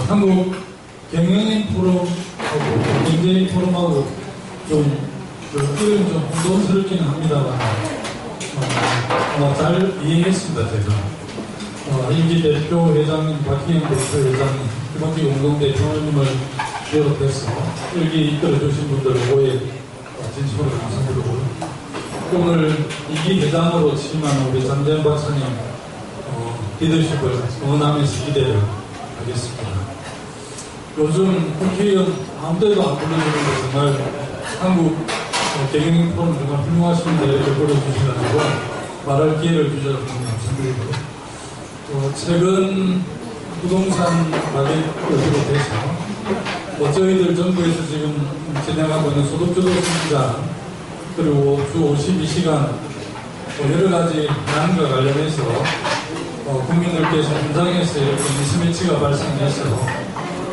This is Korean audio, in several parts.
한국 경영인 포럼하고 경제인 포럼하고 좀 이름 좀 혼돈스럽기는 합니다만 아마 잘 이해했습니다. 제가 임기 대표 회장님, 박희영 대표 회장님, 김원기 공동대 총회님을 비롯해서 여기 이끌어주신 분들 오해 진심으로 감사드리고요. 오늘 이기 회장으로 취임한 우리 장재현 박사님 리더십을 응원하면서 기대를 하겠습니다. 요즘 국회의원 아무 데도 안 불러주는데 정말 한국 경영인 포럼 정말 훌륭하신 분들 이렇게 불러주셔가지고 말할 기회를 주셔서 감사드리고요. 최근 부동산 가격을 비롯해서 저희들 정부에서 지금 진행하고 있는 소득주도 신장 그리고 주 52시간 여러 가지 현안과 관련해서 국민들께서 현장에서 이렇게 미스매치가 발생해서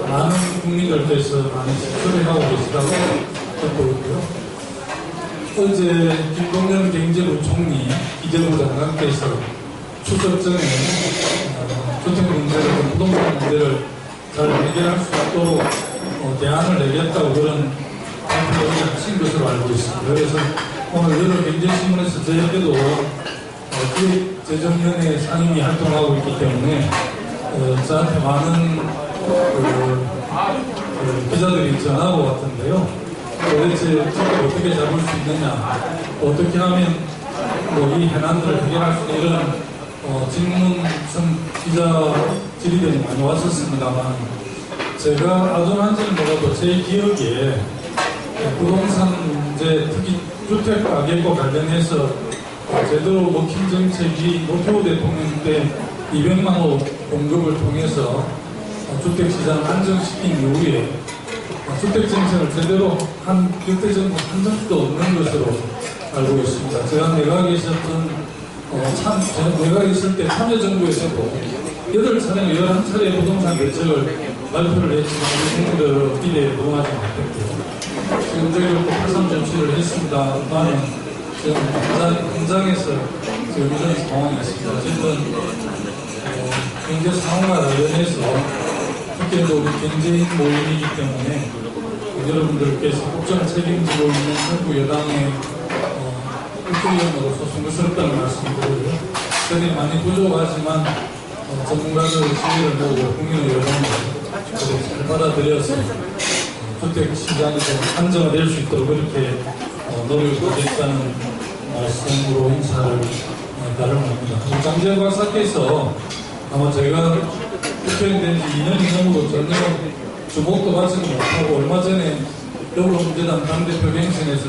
많은 국민들께서 많이 실소리하고 계시다고 듣고 있고요. 어제 김동연 경제부총리, 이재용 장관께서 추석 전에 주택 문제를, 부동산 문제를 잘 해결할 수 있도록 대안을 내겠다고 그런 발표를 하신 것으로 알고 있습니다. 그래서 오늘 여러 경제신문에서 저에게도 기획재정위원회 상임위 활동하고 있기 때문에 저한테 많은 기자들이 전화가 왔던데요. 도대체 저걸 어떻게 잡을 수 있느냐, 어떻게 하면 이 현안들을 해결할 수 있는 이런 질문성 기자 질의들이 많이 왔었습니다만 제가 아둔한지는 몰라도 제 기억에 부동산 문제, 특히 주택 가격과 관련해서 제대로 먹힌 정책이 노태우 대통령 때 200만 호 공급을 통해서 주택시장 안정시킨 이후에 주택정책을 제대로 한 역대 정부 한 적도 없는 것으로 알고 있습니다. 제가 내각에 있었던 내각에 있을 때 참여정부에서도 8차례, 11차례 부동산 대책을 발표를 했지만 국민들 기대에 부응하지 못했고 지금 저희도 8.3 정치를 했습니다. 나는 지금 현장에서 지금 이런 상황이 있습니다. 어쨌든 경제 상황과 관련해서 특히도 우리 경제인 모임이기 때문에 여러분들께서 국정을 책임지고 있는 정부 여당의 국회의원으로서 송구스럽다는 말씀드리고요. 저희 많이 부족하지만 전문가들 지휘를 보고 국민의 여론을 잘 받아들여서 주택시장이 좀 안정화될 수 있도록 그렇게 노력하겠다는 말씀으로 인사를 나름합니다. 장재현 박사께서 아마 제가 국회의원 된 지 2년이 넘어도 전혀 주목도 받지는 못하고 얼마 전에 더불어민주당 당대표 경선에서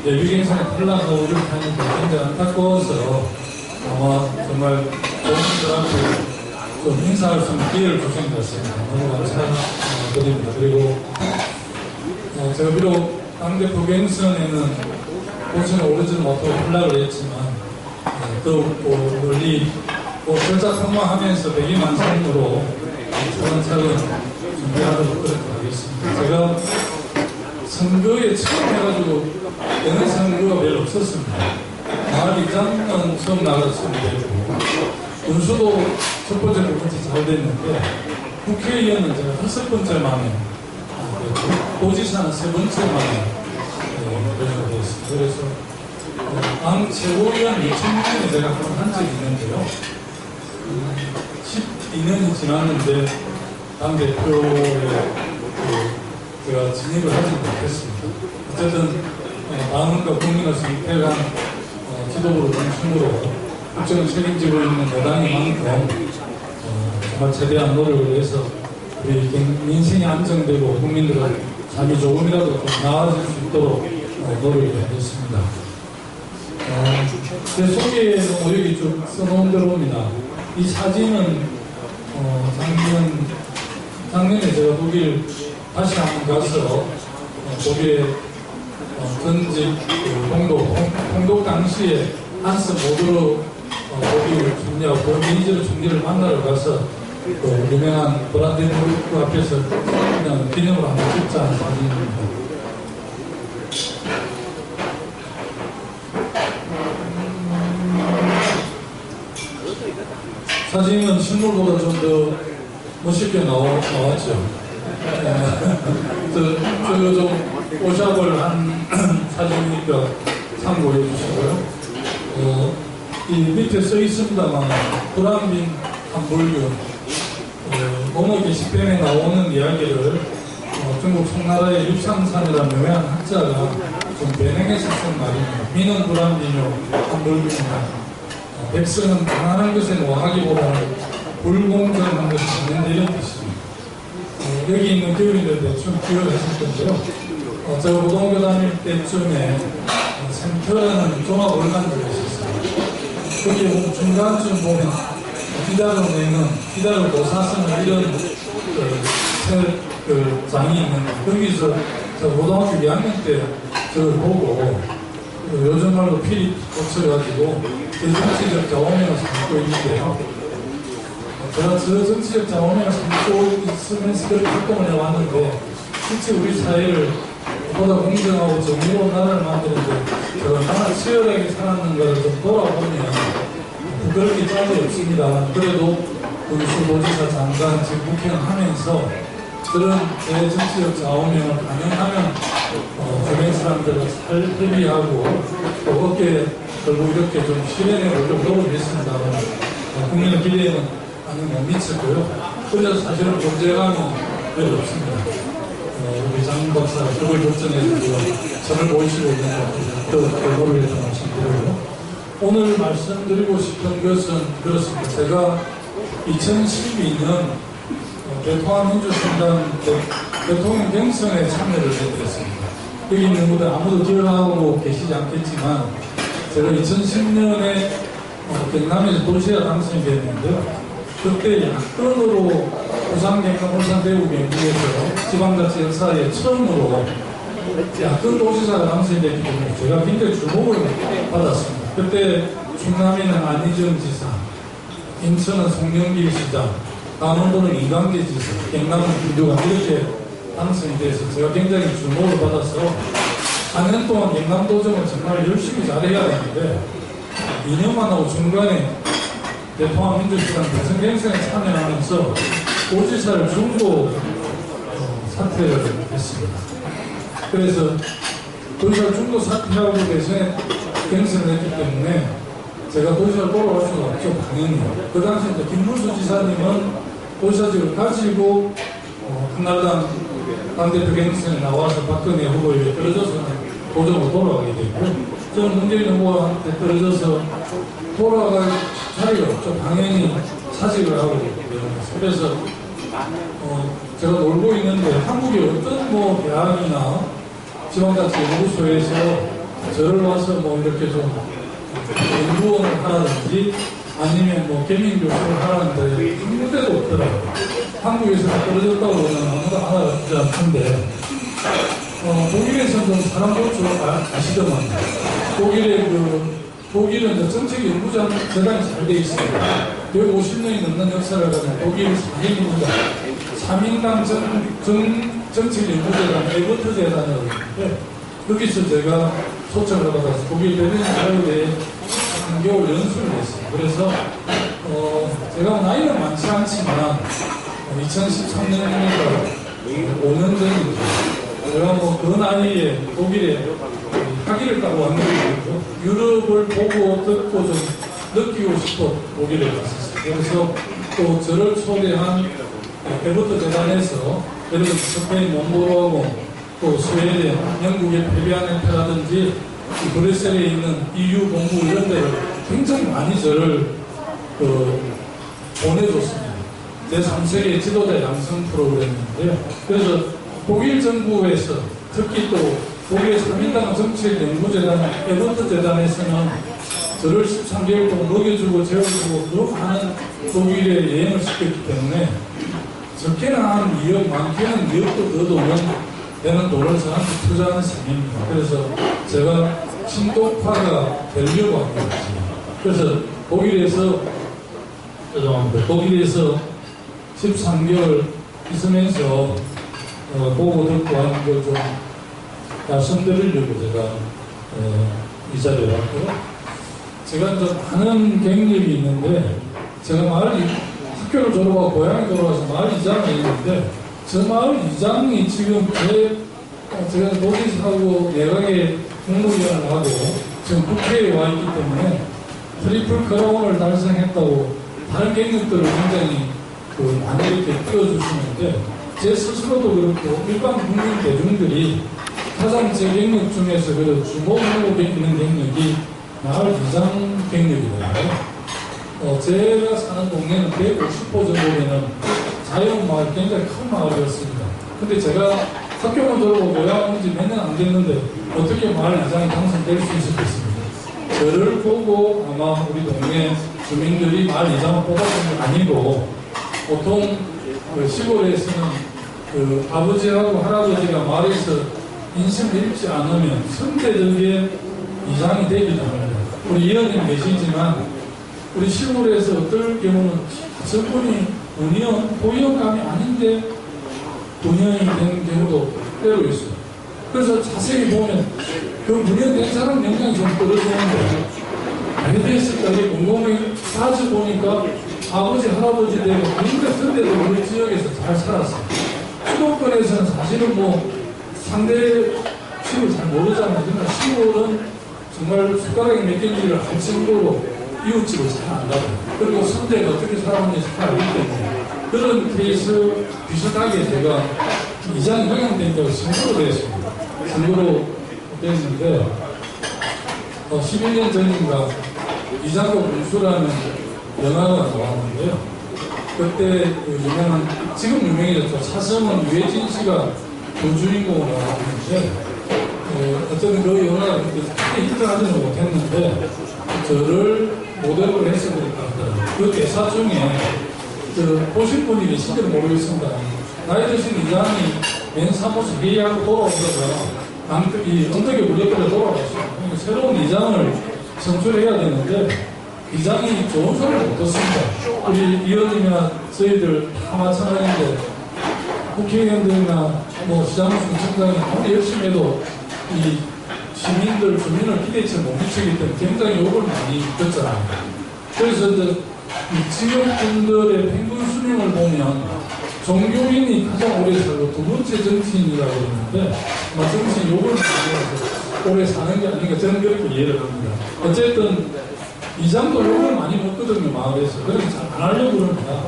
예비경선에 탈락하고 이렇게 하니까 굉장히 안타까워서 아마 정말 국민들한테 좀 인사할 수 있는 기회를 주신 것 같습니다. 너무 감사드립니다. 그리고 제가 비록 당대표 경선에는 고전에 오르지는 못하고 탈락을 했지만 더욱 널리 절작 항마하면서 백이만상으로 차근차근 준비하도록 그렇게 하겠습니다. 제가 선거에 처음 해가지고 어느 선거가 별로 없었습니다. 마을 이장은 처음 나갔으면 되고 군수도 첫 번째, 두 번째 잘 됐는데 국회의원은 제가 5번째 만에 도지사는 3번째 만에 되게 됐습니다. 그래서 당 최고위원 2000년에 제가 한 적이 있는데요. 12년이 지났는데 당대표에 제가 진입을 하지 못했습니다. 어쨌든 당원과 국민을 선택한 지도부를 중심으로 국정을 책임지고 있는 여당이만큼 정말 최대한 노력을 해서 우리 민생이 안정되고 국민들의 삶이 조금이라도 좀 나아질 수 있도록 노력을 하겠습니다. 제 소개에는 여기 좀 써놓은 대로입니다. 이 사진은 작년에 제가 독일 다시 한번 가서 독일의 전직 홍독 당시에 한스 모드로 독일 총리하고 버니즈 총리를 만나러 가서 유명한 브란덴부르크 앞에서 그냥 기념으로 한번 찍자는 사진입니다. 사진은 실물보다 좀 더 멋있게 나왔죠. 저 좀 포샵을 한 사진이니까 참고해 주시고요. 이 밑에 써 있습니다만, 불안빈 한불균, 어느 게시판에 나오는 이야기를 중국 청나라의 립상산이라는 유명한 학자가 좀 변형해서 쓴 말입니다. 민은 불안빈요, 한불균이다. 백성은 가난한 것에 노하기보다는 불공정한 것이 있는데 이런 뜻입니다. 여기 있는 교인들 대충 기억하실 건데요. 제가 고등학교 다닐 때쯤에 생표라는 종합월간지가 있었어요. 거기에 보면 중간쯤 보면 기다로 내는 기다로 도사스는 이런 장이 있는데 거기서 제가 고등학교 2학년 때 저걸 보고 요즘 말로 필이 꽂혀가지고 제 정치적 자원명을 삼고 있는데요. 제가 저 정치적 자원명을 삼고 있으면서 그렇게 활동을 해왔는데 실제 우리 사회를 보다 공정하고 정의로운 나라를 만드는데 제가 얼마나 치열하게 살았는가를 좀 돌아보면 부끄럽게 짝이 없습니다. 그래도 군수도지사 장관 직국회의를 하면서 그런 제 정치적 자원명을 반영하면 주변 사람들과 잘 협의하고 또 어깨 걸고 이렇게 좀 실현해 보려고 노력했습니다. 국민의 기대에는 많이 못 미쳤고요. 그래서 사실은 존재감이 별로 없습니다. 우리 장 박사가 그걸 결정해주고 저를 모시고 있는 것 결과를 해서 말씀드리고요. 오늘 말씀드리고 싶은 것은 그렇습니다. 제가 2012년 대통합민주신당 대통령 경선에 참여를 했습니다. 여기 있는 분들 아무도 기억하고 계시지 않겠지만 제가 2010년에 경남에서 도시락 당선이 됐는데요. 그때 야권으로 부산경남 울산대구경북에서 지방자치 역사에 처음으로 야권 도지사가 당선이 됐기 때문에 제가 굉장히 주목을 받았습니다. 그때 충남에는 안희정 지사, 인천은 송영길 시장, 강원도는 이광재 지사, 경남은 김두관 이렇게 당선이 돼서 제가 굉장히 주목을 받아서 4년 동안 경남도정을 정말 열심히 잘해야 되는데 2년만 하고 중간에 대통합민주신당 대선경선에 참여하면서 도지사를 중도 사퇴를 했습니다. 그래서 도지사를 중도 사퇴하고 대선에 경선을 했기 때문에 제가 도지사를 돌아갈 수가 없죠, 당연히. 그 당시 이제 김문수 지사님은 도지사직을 가지고 한나라당 당대표 경선에 나와서 박근혜 후보에게 떨어져서 도정으로 돌아가게 됐고, 저는 문재인 후보한테 떨어져서 돌아갈 자리가 없죠. 당연히 사직을 하고 되는 그래서 제가 놀고 있는데 한국의 어떤 대학이나 지방자치 연구소에서 저를 와서 이렇게 좀 연구원을 하라든지 아니면 개민교수를 하라는데 아무 데도 없더라고요. 한국에서 떨어졌다고 그러면 아무도 알아주지 않던데 독일에서는 좀 사람들 주로 아시더만 독일은 정책 연구자 재단이 잘 돼 있습니다. 150년이 넘는 역사를 가진 독일 상임입니다. 3인당 정책 연구재단, 에버트 재단이라고 있는데, 거기서 제가 초청을 받아서 독일 베를린 사회에 3개월 연수를 했어요. 그래서, 제가 나이는 많지 않지만, 2013년이니까 5년 전입니다. 제가 그 나이에 독일에 학위를 따고 왔는데, 유럽을 보고 듣고 좀 느끼고 싶어 독일에 갔었어요. 그래서 또 저를 초대한 에버트 재단에서 예를 들어서 스페인 몽골어하고 또 스웨덴, 영국의 패비안협회라든지 브뤼셀에 있는 EU 본부 이런 데를 굉장히 많이 저를 보내줬습니다. 제3세계 지도자 양성 프로그램인데요. 그래서 독일 정부에서 특히 또 독일의 3인당 정책 연구재단, 에버트 재단에서는 저를 13개월 동안 먹여주고 재워주고 너무 많은 독일에 여행을 시켰기 때문에 적게는 한 2억, 많게는 2억도 더 되는 돈을 저한테 투자하는 셈입니다. 그래서 제가 신독파가 되려고 하고 있습니다. 그래서 독일에서 13개월 있으면서 보고 듣고 하는 걸 좀 말씀드리려고 제가 이 자리에 왔고요. 제가 이제 많은 경력이 있는데 제가 학교 학교를 졸업하고 고향에 돌아와서 마을 이장을 했는데 저 마을 이장이 지금 제가 노지사하고 내각의 국무위원을 하고 지금 국회에 와 있기 때문에 트리플 크라운을 달성했다고 다른 경력들을 굉장히 많이 이렇게 띄워주시는데 제 스스로도 그렇고 일반 국민 대중들이 가장 제 경력 중에서 주목하고 있는 경력이 마을 이장 경력이거든요. 제가 사는 동네는 150호 정도 되는 자연마을, 굉장히 큰 마을이었습니다. 근데 제가 학교만 졸업하고 고향 온 지 몇 년 안 됐는데 어떻게 마을 이장이 당선될 수 있었겠습니까? 저를 보고 아마 우리 동네 주민들이 마을 이장을 뽑았던 게 아니고 보통 시골에서는 아버지하고 할아버지가 마을에서 인심을 잃지 않으면 선대적인 이장이 되기도 합니다. 우리 의원님 계시지만 우리 시골에서 어떨 경우는 저분이 도의원감이 아닌데 도의원이 되는 경우도 때로 있어요. 그래서 자세히 보면 그 문의된 사람 영향이 좀 떨어지는데 왜 됐을까? 곰곰이 따져보니까 아버지, 할아버지 되고 굉장히 선대도 우리 지역에서 잘 살았어요. 수도권에서는 사실은 상대 시골 잘 모르잖아요. 그러니까 시골은 정말 숟가락에 몇 개인지를 할 정도로 이웃집을 잘 안다고요. 그리고 선대가 어떻게 살아왔는지 잘 알기 때문에 그런 케이스 비슷하게 제가 이장 형용된다고 신고로 되었습니다. 신고로 됐는데 11년 전인가 이장과 군수라는 영화가 나왔는데요. 그때 유명한, 지금 유명해졌죠. 사성은 유해진 씨가 그 주인공으로 나왔는데 어쨌든 그 영화가 그때 히트를 하지는 못했는데 저를 모델로 해서 그랬다. 그 대사 중에 보신 분이 계신지는 모르겠습니다. 나이 드신 이장이 맨 사무소 회의하고 돌아오다가 이 언덕에 물려들어 돌아왔어요. 그러니까 새로운 이장을 선출해야 되는데 이장이 좋은 소리를 못 듣습니다. 우리 의원님이나 저희들 다 마찬가지인데 국회의원들이나 시장군청장이 아무리 열심히 해도 이 시민들, 주민을 기대치를 못 미치기 때문에 굉장히 욕을 많이 듣잖아요. 그래서 이 지역분들의 평균 수명을 보면 종교인이 가장 오래 살고 두 번째 정치인이라고 그러는데 정치인 욕을 많이 해서 오래 사는 게 아닌가 저는 그렇게 이해를 합니다. 어쨌든 이장도 욕을 많이 먹거든요, 마을에서. 그래서 잘 안 하려고 그럽니다.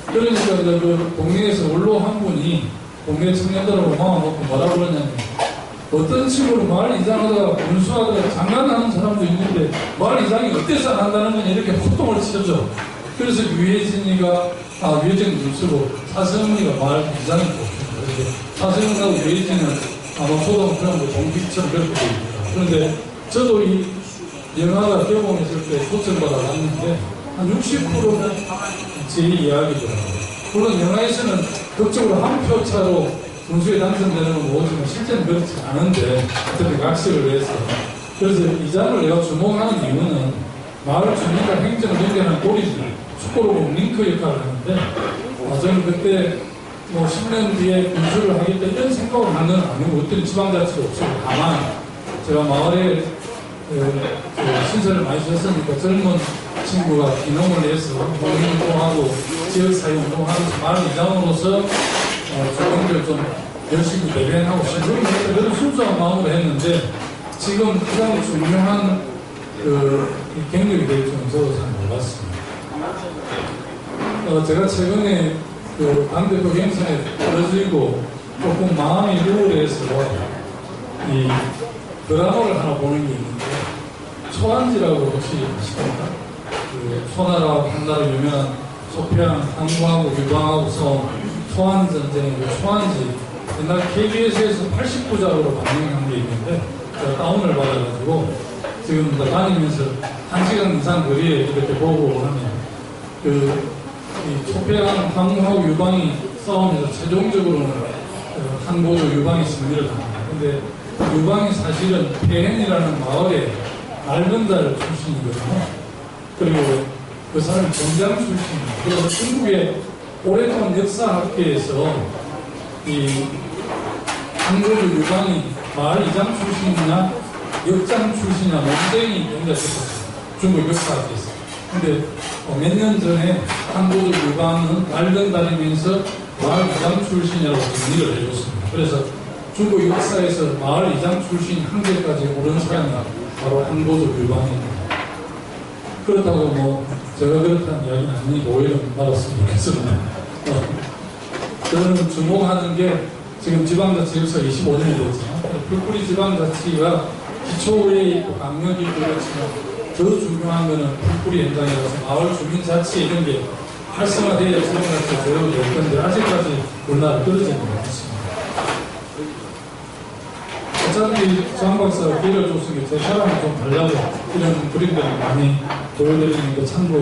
그러니까 그 동네에서 원로 한 분이 동네 청년들하고 모아놓고 뭐라고 그러냐면 어떤 식으로 마을 이장하다가 군수하다가 장난하는 사람도 있는데 마을 이장이 어때서 안 한다는 건 이렇게 호통을 치죠. 그래서 유해진이가 유해진 군수고 사성이가 마을 이장이 뽑힙니다. 사성하고 유해진은 아마 초등학교 동기처럼 그렇게 되어 있습니다. 그런데 저도 이 영화가 개봉했을 때 초청받아 갔는데 한 60%는 제 이야기더라고요. 물론 영화에서는 극적으로 한 표 차로 군수에 당선되는 건 모르지만 실제는 그렇지 않은데 어쨌든 각색을 위해서 그래서 이 장을 내가 주목하는 이유는 마을 주민과 행정을 연결하는 고리지 축구로 보면 링크 역할을 하는데 저는 그때 10년 뒤에 군수를 하겠다 이런 생각을 한 건 아니고 그때는 지방자치도 없었고 다만 제가 마을에 신세를 많이 졌으니까 젊은 친구가 기농을 해서 농민운동하고 지역사회 운동하면서 마을 이장으로서 조금들 좀 열심히 대변하고 싶은 그런 순수한 마음으로 했는데 지금 가장 중요한 경력이 될 줄은 저도 잘 몰랐습니다. 제가 최근에 당대표 경선에 떨어지고 조금 마음이 우울해서 이 드라마를 하나 보는 게 있는데 초안지라고 혹시 아십니까? 소나라와 한나라 유명한 소평, 항구하고 유방하고 싸운 초안전쟁의 초안지 옛날 KBS에서 89작으로 방영한 게 있는데 제가 다운을 받아가지고 지금 다니면서 1시간 이상 거리에 이렇게 보고 하면 이 소평, 항구하고 유방이 싸우면서 최종적으로는 항구도 유방이 승리를 합니다. 근데 유방이 사실은 폐행이라는 마을의 맑은 달 출신이거든요. 그리고 그 사람이 정장 출신입니다. 그래서 중국의 오랫동안 역사학계에서 이 한국의 유방이 마을 이장 출신이냐 역장 출신이냐 논쟁이 굉장히 있었어요. 중국 역사학계에서. 근데 몇 년 전에 한국의 유방은 말년다니면서 마을 이장 출신이라고 정리를 해줬습니다. 그래서 중국 역사에서 마을 이장 출신 한계까지 오른 사람이 바로 한보조 유방입니다. 그렇다고 뭐 제가 그렇다는 이야기는 아니고 오히려 말았으면 좋겠습니다. 저는 주목하는 게 지금 지방자치 역사 25년이 됐죠. 풀뿌리 지방자치가 기초에 있고 강력이 그렇지만 더 중요한 거는 풀뿌리 현장이라서 마을 주민자치 이런 게 활성화되어야 지방자치가 되어도 될 건데 아직까지 우리나라 떨어지는 것 같습니다. 어차피 장 박사가 기회를 줬으니 제 사람을 좀 달라고 이런 그림들을 많이 보여드리는 거 참고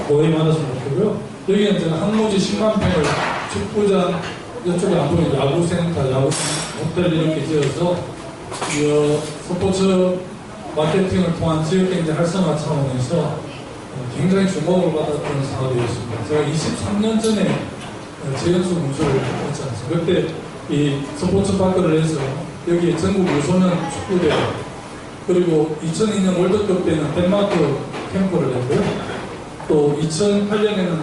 오해 많았으면 좋겠고요. 여기는 제가 항모지 10만 평을 축구장 이쪽에 안 보면 야구센터, 야구 호텔 이렇게 지어서 스포츠 마케팅을 통한 지역경제 활성화 차원에서 굉장히 주목을 받았던 사업이었습니다. 제가 23년 전에 재연수 문서를 했지 않습니까? 그때 이 스포츠 파크를 해서 여기에 전국 유소년 축구대회 그리고 2002년 월드컵 때는 덴마크 캠프를 했고요. 또 2008년에는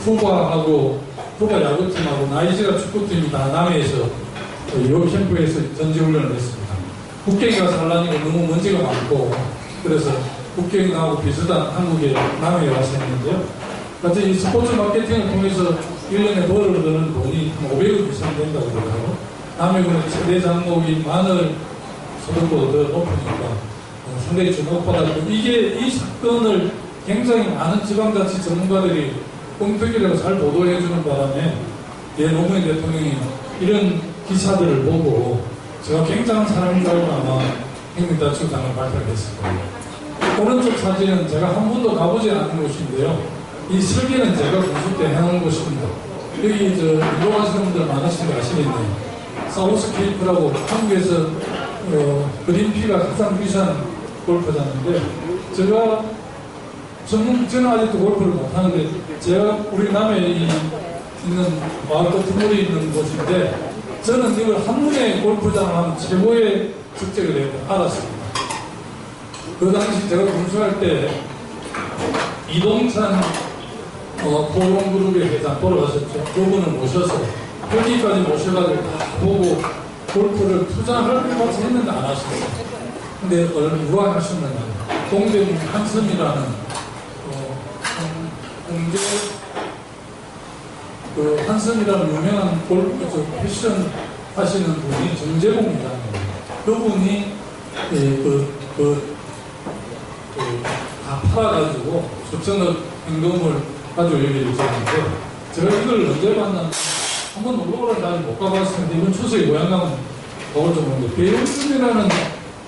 쿠바 야구팀하고 나이지리아 축구팀이 다 남해에서 이 캠프에서 전지훈련을 했습니다. 국경이가 산란이고 너무 먼지가 많고 그래서 국경하고 비슷한 한국의 남해에 와서 했는데요. 같이 이 스포츠 마케팅을 통해서 1년에 벌을 드는 돈이 한 500억 이상 된다고 그러더라고요. 남해군의 최대 장목이 마늘 소득보다 더 높으니까 상당히 주목받았고 이 사건을 굉장히 많은 지방자치 전문가들이 뻥튀기라고 잘 보도해주는 바람에 노무현 대통령이 이런 기사들을 보고 제가 굉장한 사람인 줄 알고 아마 행정자치구장을 발표했을 거예요. 오른쪽 사진은 제가 한 번도 가보지 않은 곳인데요. 이 설계는 제가 공수 때 해놓은 곳입니다. 여기 이동하시는 분들 많으신 거 아시겠네요. 사우스케이프라고 한국에서 그린피가 가장 비싼 골프장인데 저는 아직도 골프를 못하는데 제가 우리 남해에 있는 마을 끝머리 있는 곳인데 저는 이걸 한문의 골프장을 하면 최고의 적적을 알았습니다. 그 당시 제가 군수할 때 이동찬 포용그룹의 회장 돌아가셨죠. 그분을 모셔서 여기까지 모셔가지고 다 보고 골프를 투자할 것 같이 했는데 안 하셨어요. 근데 누가 하셨느냐. 동대문 한섬이라는 공개 한섬이라는 유명한 골프 패션 하시는 분이 정재봉 회장입니다. 그분이 다 팔아가지고 수천억 현금을 가지고 여기를 지었는데 제가 이걸 언제 봤나 한번 놀러오라 날 못 가봤었는데 이번 추석에 고향 가면 가볼 줄 모르는데 배우준이라는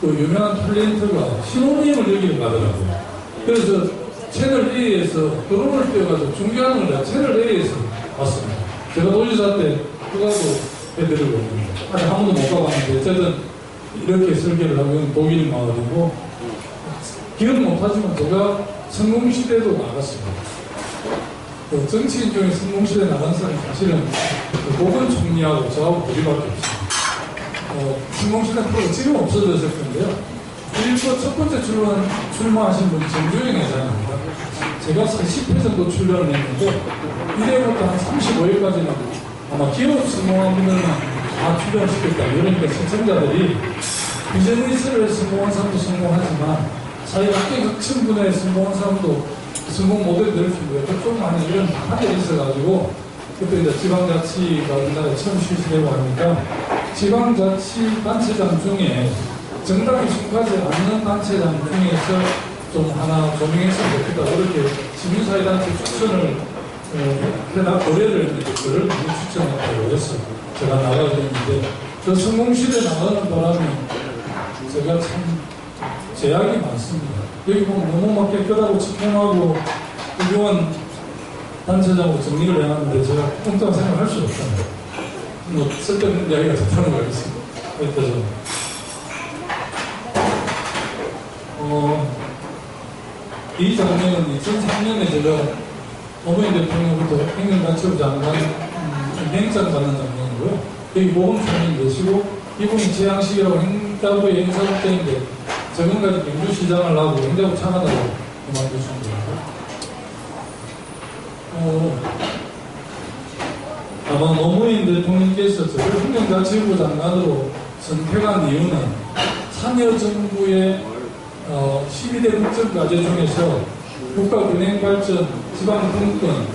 유명한 탤런트가 신혼여행을 여기를 가더라고요. 그래서 채널 A에서 드론을 띄워가지고 중계하는 걸 채널 A에서 봤습니다. 제가 도지사 때 휴가도 해드리고 있습니다. 아직 한 번도 못 가봤는데 어쨌든 이렇게 설계를 하면 독일 마을이고 기억 못하지만 제가 성공시대도 나갔습니다. 정치인 중에 성공시대 나간 사람이 사실은 고건 총리하고 저하고 둘이밖에 없습니다. 성공시대 프로가 지금 없어졌을 텐데요. 일부 첫 번째 출마하신 분이 정주영 회장입니다. 제가 40회 정도 출연을 했는데 1회부터 한 35회까지는 아마 기업 성공한 분들만 다 출연시켰다. 이러니까 시청자들이 비즈니스를 성공한 사람도 성공하지만 사회학계 혁신분야에 성공한 사람도 성공 모델 될 수 있고요. 좀 많이 이런 한계가 있어가지고 그때 이제 지방자치가 우리나라에 처음 실시되고 하니까 지방자치 단체장 중에 정당에 속하지 않는 단체장 중에서 좀 하나 조명했으면 좋겠다. 그렇게 시민사회단체 추천을 거래를 했는데 그걸 추천했다고 해서 제가 나가게 됐는데 저 성공시대 나가는 바람에 제가 참 제약이 많습니다. 여기 보면 너무 막 깨끗하고 측정하고 훌륭한 단체장으로 정리를 해놨는데 제가 공짜로 생각할 수 없잖아요. 뭐 쓸데없는 이야기가 좋다는 거 알겠습니다. 그래서 이 장면은 2003년에 제가 노무현 대통령부터 행정단체부 장관 행장 받는 장면이고요. 여기 모범총리 계시고 이분이 재앙식이라고 행자부의 행사국대인데 저번까지 민주시장을 하고 행자부 창하다고 그만두신 거예요. 아마 노무현 대통령께서 저를 행정자치부 장관으로 선택한 이유는 참여정부의 12대 국정과제 중에서 국가은행발전, 지방분권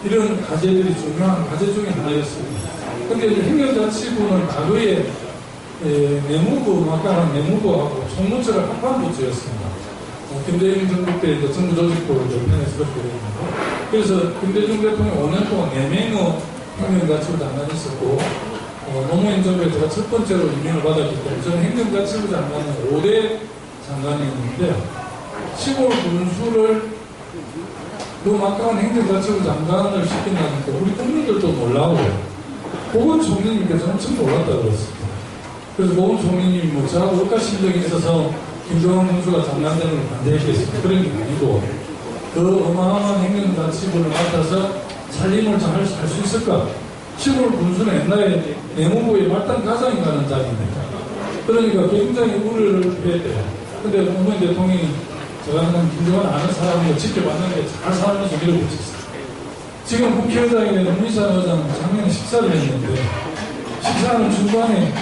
이런 과제들이 중요한 과제 중에 하나였습니다. 그런데 행정자치부는 과거에 내무부, 막강한 내무부하고 총무처가 합한 부처였습니다. 김대중 정부 때 정부 조직부를 조편해서 그렇게 되었는데, 그래서 김대중 대통령 5년 동안 4명의 행정자치부 장관이 있었고, 노무현 정부에 제가 첫 번째로 임명을 받았기 때문에 저는 행정자치부 장관은 5대 장관이었는데, 시골 군수를 그 막강한 행정자치부 장관을 시킨다니까 우리 국민들도 놀라고요. 보건총리님께서 엄청 놀랐다고 그랬습니다. 그래서 보건총리님이 뭐 저하고 억가 심정이 있어서 김정은 군수가 장관되는 걸 반대했겠습니다. 그런 게 아니고 그 어마어마한 행정자치부를 맡아서 살림을 잘 할 수 있을까? 시골 군수는 옛날에 내무부의 말단 가장이 가는 자리입니다. 그러니까 굉장히 우려를 표했대요. 근데 노무현 대통령이 제가 그냥 김정은 아는 사람으로 지켜봤는데 잘 살면서 밀어붙였어요. 지금 국회의장이 되는 문희상 의장 작년에 식사를 했는데 식사하는 중간에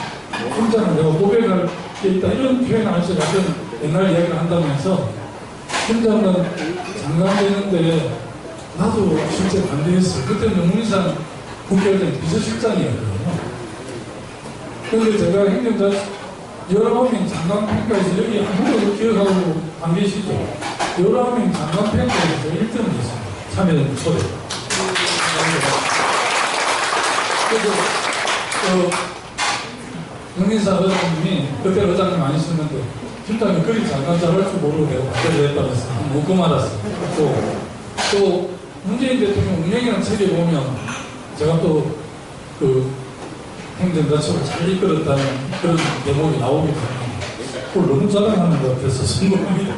혼자는 내가 고백할 게 있다 이런 표현을 하면서 약간 옛날 이야기를 한다면서 혼자는 장관 되는데 나도 실제 반대했어. 그때는 문희상 국회의장 비서실장이었거든요. 그런데 제가 행정자 19명 장관 평가에서 여기 아무도 기억하고 안 계시죠? 19명 장관 평가에서 1등을 했습니다. 참여정부 초대. 그래서 영민사 의장님이 그때 의장님 안 있었는데 실장이 그리 장관 잘할 줄 모르고 내가 반대를 했다면서 묻고 말았어요. 또 문재인 대통령 운명이라는 책에 보면 제가 또 그 행정자치를 잘 이끌었다는 그런 대목이 나오기 때문에 그걸 너무 자랑하는 것 같아서 성공합니다.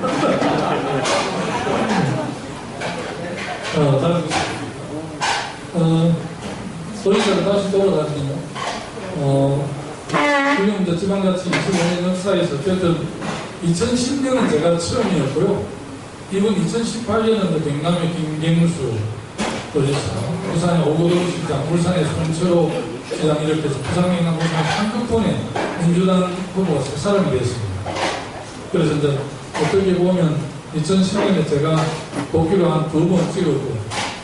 다른 소리자를 다시 돌아가시면 지금 이제 지방자치 25년 역사에서 어쨌든 2010년은 제가 처음이었고요. 이번 2018년은 경남의 김경수 도지사, 부산의 오고돈 시장, 울산의 손철호 시장 이렇게 해서 부산에 있는 부산 한꺼번에 민주당 후보가 3사람이 됐습니다. 그래서 이제 어떻게 보면 2010년에 제가 도끼를 한 2번 찍었고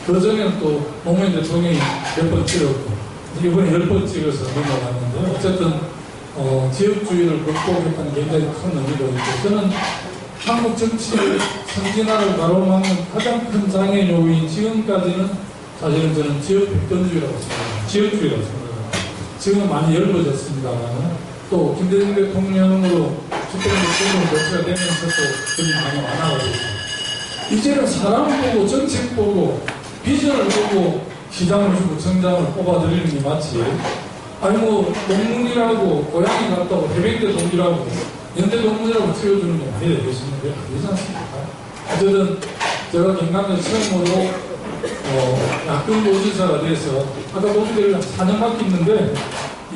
그 전에는 또 노무현 대통령이 몇 번 찍었고 이번에 10번 찍어서 넘어갔는데 어쨌든 지역주의를 극복했다는 굉장히 큰 의미가 있고 저는 한국 정치의 선진화를 가로막는 가장 큰 장애 요인 지금까지는 사실은 저는 지역 백전주의라고 생각합니다. 지역주의라고 생각합니다. 지금은 많이 넓어졌습니다만 또 김대중 대통령으로 주택 대통령 교체가 되면서 또 그게 많이 완화가 됐습니다. 이제는 사람 보고 정책 보고 비전을 보고 시장을 주고 청장을 뽑아드리는 게 맞지. 아니 뭐 농문이라고 고향이 같다고 해병대 동기라고 연대 동문이라고 채워주는 게 많이 되겠는데 아니지 않습니까? 어쨌든 제가 경남에 처음으로 약근 도지사가 돼서 아까 도지사를 4년밖에 있는데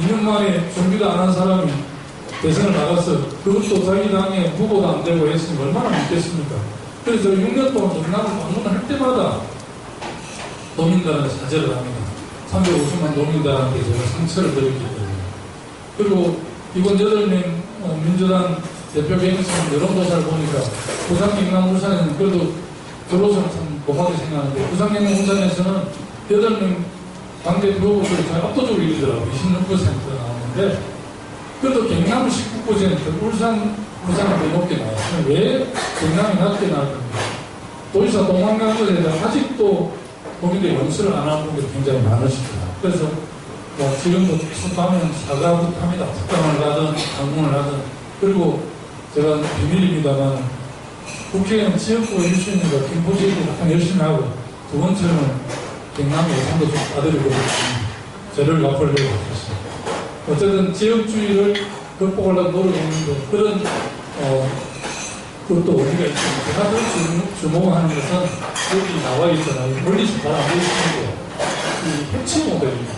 2년 만에 준비도 안 한 사람이 대선을 나가서 그것도 자기 당에 후보도 안 되고 했으니 얼마나 믿겠습니까? 그래서 6년 동안 경남을 방문할 때마다 도민들한테 사죄를 합니다. 350만 도민들한테 제가 상처를 드렸기 때문에. 그리고 이번 8명 민주당 대표 개인성 여론조사를 보니까 부산, 경남, 울산에는 그래도 저로서는 참 고맙게 생각하는데 부산, 경남, 울산에서는 8명 당대표 후보들이 압도적으로 이기더라고요. 26% 나왔는데 그래도 경남은 19%, 울산, 부산은 더 높게 나왔어요. 왜 경남이 낮게 나올 겁니까? 도지사 도망간 것에 대해서 아직도 국민들이 용서를 안 하는 분들이 굉장히 많으십니다. 그래서 지금도 가면 사과부터 합니다. 특강을 가든 방문을 하든. 그리고 제가 비밀입니다만 국회의원 지역구 1순위가 김포지역구 가장 열심히 하고 두 번째는 경남 예산도 좀 받으려고 저를 갚으려고 하셨습니다. 어쨌든 지역주의를 극복하려고 노력했는데 그런 그것도 어디가 있습니다. 제가 늘 주목하는 것은 여기 나와 있잖아요. 멀리서 잘 안 보이시는데 이 해치 모델입니다.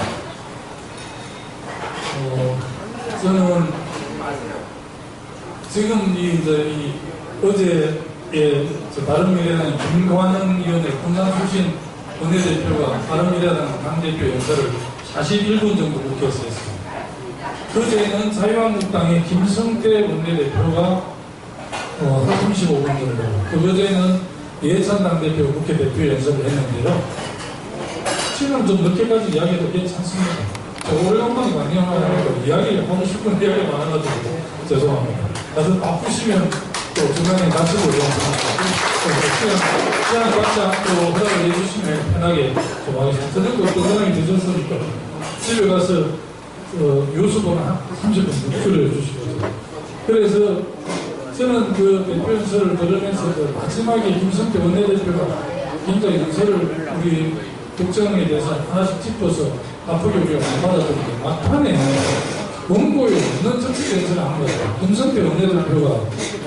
저는 지금 어제 바른미래당 김관영 위원회 군산 출신 원내대표가 바른미래당 당대표 연설을 41분 정도 국회에서 했습니다. 그제는 자유한국당의 김성태 원내대표가 35분 정도, 그제는 이해찬 당대표 국회 대표 연설을 했는데요. 지금 좀 늦게까지 이야기해도 괜찮습니다. 오래간만에 강연하니까 이야기를 하고 싶은 이야기가 많아가지고 죄송합니다. 나도 바쁘시면 또 중간에 가시고 시간 갖지 않고 허락을 해주시면 편하게 좀 하겠습니다. 저녁도 또 시간이 늦었으니까 집에 가서 요수번호 한 30분 줄여주시고. 그래서 저는 그 대표 연설을 들으면서 마지막에 김성태 원내대표가 굉장히 연설을 우리 국정에 대해서 하나씩 짚어서 아프게 우리가 받아들이고 막판에 원고에 없는 정책 연설을 한 거예요. 김성태 원내대표가